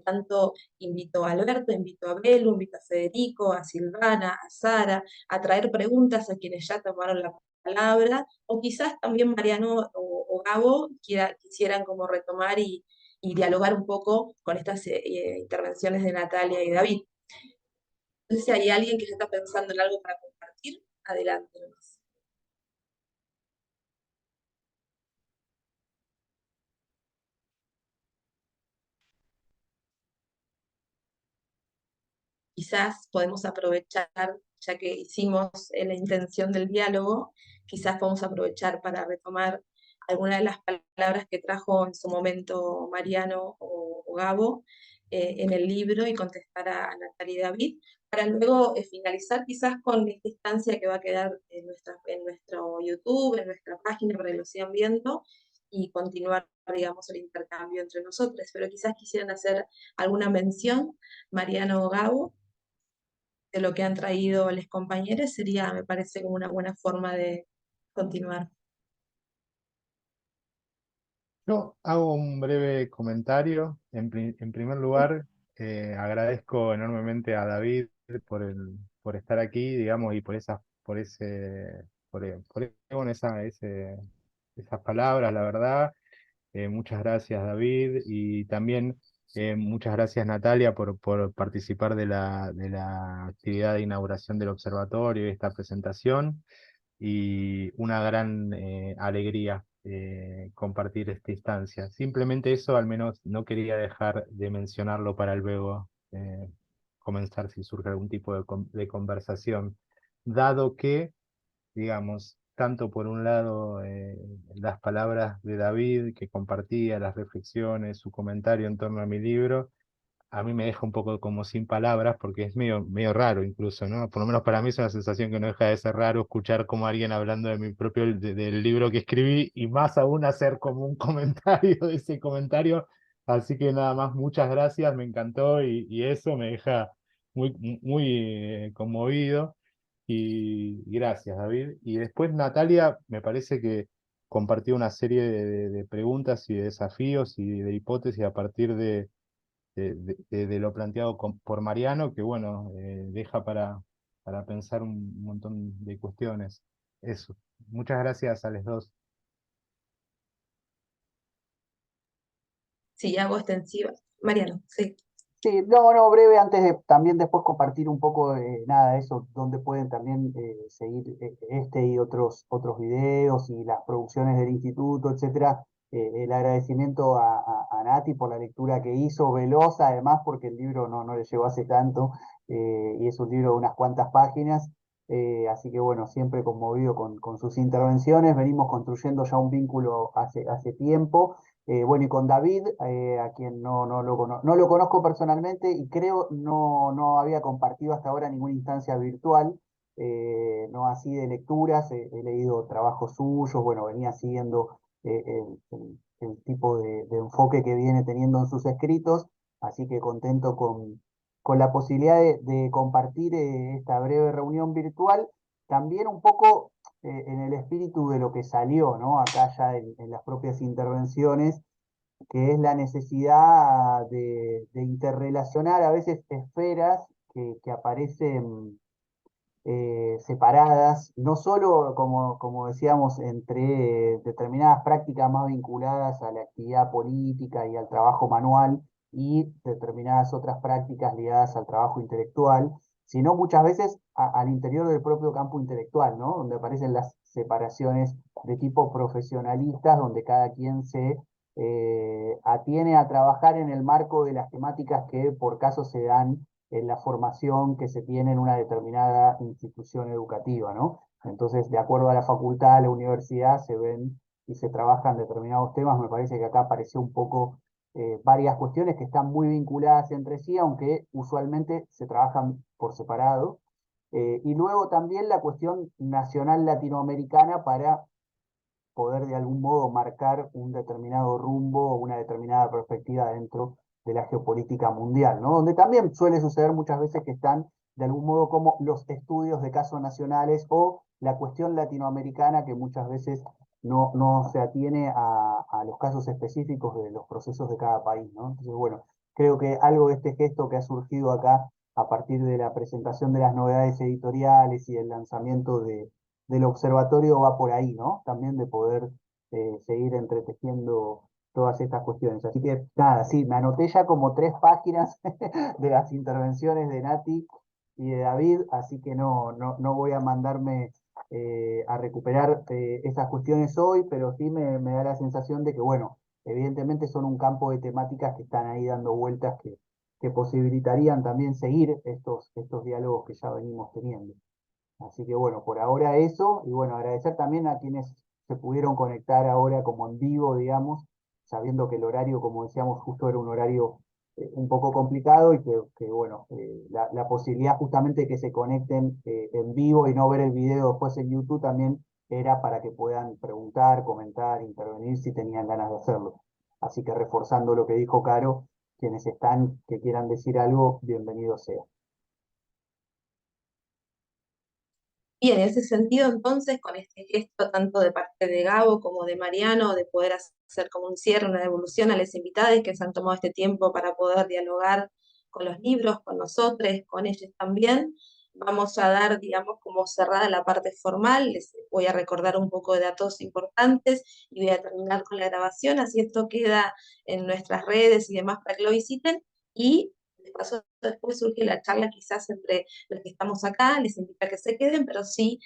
tanto invito a Alberto, invito a Belu, invito a Federico, a Silvana, a Sara, a traer preguntas a quienes ya tomaron la palabra, o quizás también Mariano o Gabo quisieran como retomar y dialogar un poco con estas intervenciones de Natalia y David. Entonces, si hay alguien que ya está pensando en algo para compartir, adelante nomás. Quizás podemos aprovechar, ya que hicimos la intención del diálogo, quizás podemos aprovechar para retomar algunas de las palabras que trajo en su momento Mariano o Gabo en el libro y contestar a Natalia y David, para luego finalizar quizás con esta instancia que va a quedar en nuestro YouTube, en nuestra página para que lo sigan viendo y continuar, digamos, el intercambio entre nosotros. Pero quizás quisieran hacer alguna mención, Mariano o Gabo, de lo que han traído los compañeros, sería, me parece, como una buena forma de continuar.
Yo hago un breve comentario. En primer lugar, agradezco enormemente a David por estar aquí, digamos, y bueno, esas palabras, la verdad. Muchas gracias, David, y también muchas gracias, Natalia, por participar de la actividad de inauguración del observatorio y esta presentación. Y una gran alegría compartir esta instancia. Simplemente eso, al menos no quería dejar de mencionarlo para luego comenzar si surge algún tipo de conversación, dado que, digamos, tanto por un lado las palabras de David que compartía, las reflexiones, su comentario en torno a mi libro, a mí me deja un poco como sin palabras porque es medio raro incluso, ¿no? Por lo menos para mí es una sensación que no deja de ser raro escuchar como alguien hablando de mi del libro que escribí y más aún hacer como un comentario de ese comentario. Así que nada más, muchas gracias, me encantó y eso me deja muy conmovido. Y gracias, David. Y después Natalia me parece que compartió una serie de preguntas y de desafíos y de hipótesis a partir de lo planteado por Mariano, que bueno, deja para pensar un montón de cuestiones. Eso. Muchas gracias a los dos.
Sí, hago extensiva. Mariano, sí.
Sí, no, breve, antes de también después compartir un poco, nada, eso, donde pueden también seguir este y otros videos y las producciones del instituto, etcétera. El agradecimiento a Nati por la lectura que hizo, veloz además, porque el libro no le llevó hace tanto, y es un libro de unas cuantas páginas, así que bueno, siempre conmovido con sus intervenciones, venimos construyendo ya un vínculo hace tiempo. Bueno, y con David, a quien no lo conozco personalmente y creo no había compartido hasta ahora ninguna instancia virtual, no así de lecturas, he leído trabajos suyos, bueno, venía siguiendo el tipo de enfoque que viene teniendo en sus escritos, así que contento con la posibilidad de compartir esta breve reunión virtual, también un poco en el espíritu de lo que salió, ¿no? Acá ya en las propias intervenciones, que es la necesidad de interrelacionar a veces esferas que aparecen separadas, no solo, como decíamos, entre determinadas prácticas más vinculadas a la actividad política y al trabajo manual y determinadas otras prácticas ligadas al trabajo intelectual, sino muchas veces al interior del propio campo intelectual, ¿no? Donde aparecen las separaciones de tipo profesionalistas, donde cada quien se atiene a trabajar en el marco de las temáticas que por caso se dan en la formación que se tiene en una determinada institución educativa, ¿no? Entonces, de acuerdo a la facultad, a la universidad, se ven y se trabajan determinados temas. Me parece que acá apareció un poco varias cuestiones que están muy vinculadas entre sí, aunque usualmente se trabajan por separado. Y luego también la cuestión nacional latinoamericana para poder de algún modo marcar un determinado rumbo o una determinada perspectiva dentro de la geopolítica mundial, ¿no? Donde también suele suceder muchas veces que están de algún modo como los estudios de casos nacionales o la cuestión latinoamericana que muchas veces no se atiene a los casos específicos de los procesos de cada país, ¿no? Entonces, bueno, creo que algo de este gesto que ha surgido acá a partir de la presentación de las novedades editoriales y el lanzamiento del observatorio va por ahí, ¿no? También de poder seguir entretejiendo todas estas cuestiones. Así que nada, sí, me anoté ya como 3 páginas de las intervenciones de Nati y de David, así que no voy a mandarme a recuperar esas cuestiones hoy, pero sí me da la sensación de que, bueno, evidentemente son un campo de temáticas que están ahí dando vueltas que posibilitarían también seguir estos diálogos que ya venimos teniendo. Así que bueno, por ahora eso, y bueno, agradecer también a quienes se pudieron conectar ahora como en vivo, digamos, sabiendo que el horario, como decíamos, justo era un horario un poco complicado y que bueno, la posibilidad justamente de que se conecten en vivo y no ver el video después en YouTube también era para que puedan preguntar, comentar, intervenir si tenían ganas de hacerlo. Así que reforzando lo que dijo Caro, quienes están, que quieran decir algo, bienvenido sea.
Bien, en ese sentido, entonces, con este gesto tanto de parte de Gabo como de Mariano, de poder hacer como un cierre, una devolución a las invitadas que se han tomado este tiempo para poder dialogar con los libros, con nosotros, con ellos también, vamos a dar, digamos, como cerrada la parte formal. Les voy a recordar un poco de datos importantes y voy a terminar con la grabación, así esto queda en nuestras redes y demás para que lo visiten. Y de paso, después surge la charla quizás entre los que estamos acá, les invito a que se queden, pero sí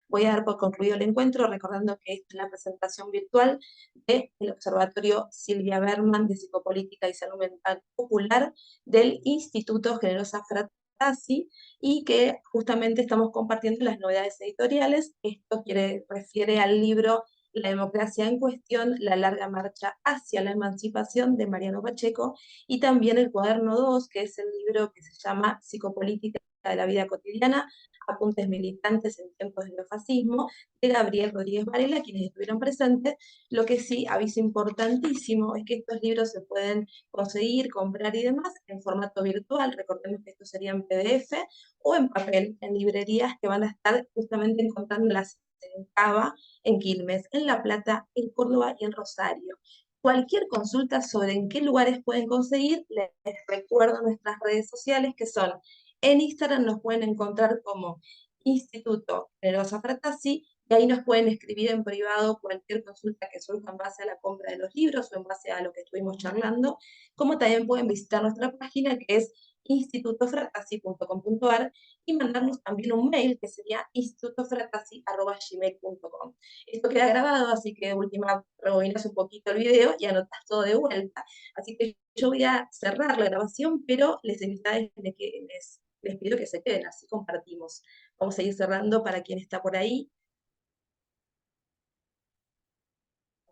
voy a dar por concluido el encuentro, recordando que esta es la presentación virtual del Observatorio Silvia Berman de Psicopolítica y Salud Mental Popular del Instituto Generosa Fratasi, y que justamente estamos compartiendo las novedades editoriales. Esto refiere al libro La democracia en cuestión, la larga marcha hacia la emancipación, de Mariano Pacheco, y también el cuaderno 2, que es el libro que se llama Psicopolítica de la vida cotidiana, apuntes militantes en tiempos del neofascismo, de Gabriel Rodríguez Varela, quienes estuvieron presentes. Lo que sí, aviso importantísimo, es que estos libros se pueden conseguir, comprar y demás en formato virtual. Recordemos que esto sería en PDF o en papel, en librerías que van a estar justamente encontrándolas en Cava, en Quilmes, en La Plata, en Córdoba y en Rosario. Cualquier consulta sobre en qué lugares pueden conseguir, les recuerdo nuestras redes sociales, que son: en Instagram nos pueden encontrar como Instituto Generosa Fratasi, y ahí nos pueden escribir en privado cualquier consulta que surja en base a la compra de los libros o en base a lo que estuvimos charlando, como también pueden visitar nuestra página que es institutofratasi.com.ar y mandarnos también un mail que sería institutofratasi@gmail.com. Esto queda grabado, así que de última rebobinas un poquito el video y anotas todo de vuelta. Así que yo voy a cerrar la grabación, pero les pido que se queden, así compartimos. Vamos a ir cerrando para quien está por ahí.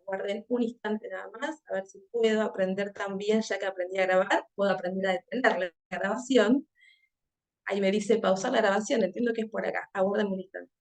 Guarden un instante nada más, a ver si puedo aprender también, ya que aprendí a grabar, puedo aprender a detener la grabación. Ahí me dice pausar la grabación, entiendo que es por acá. Aguarden un instante.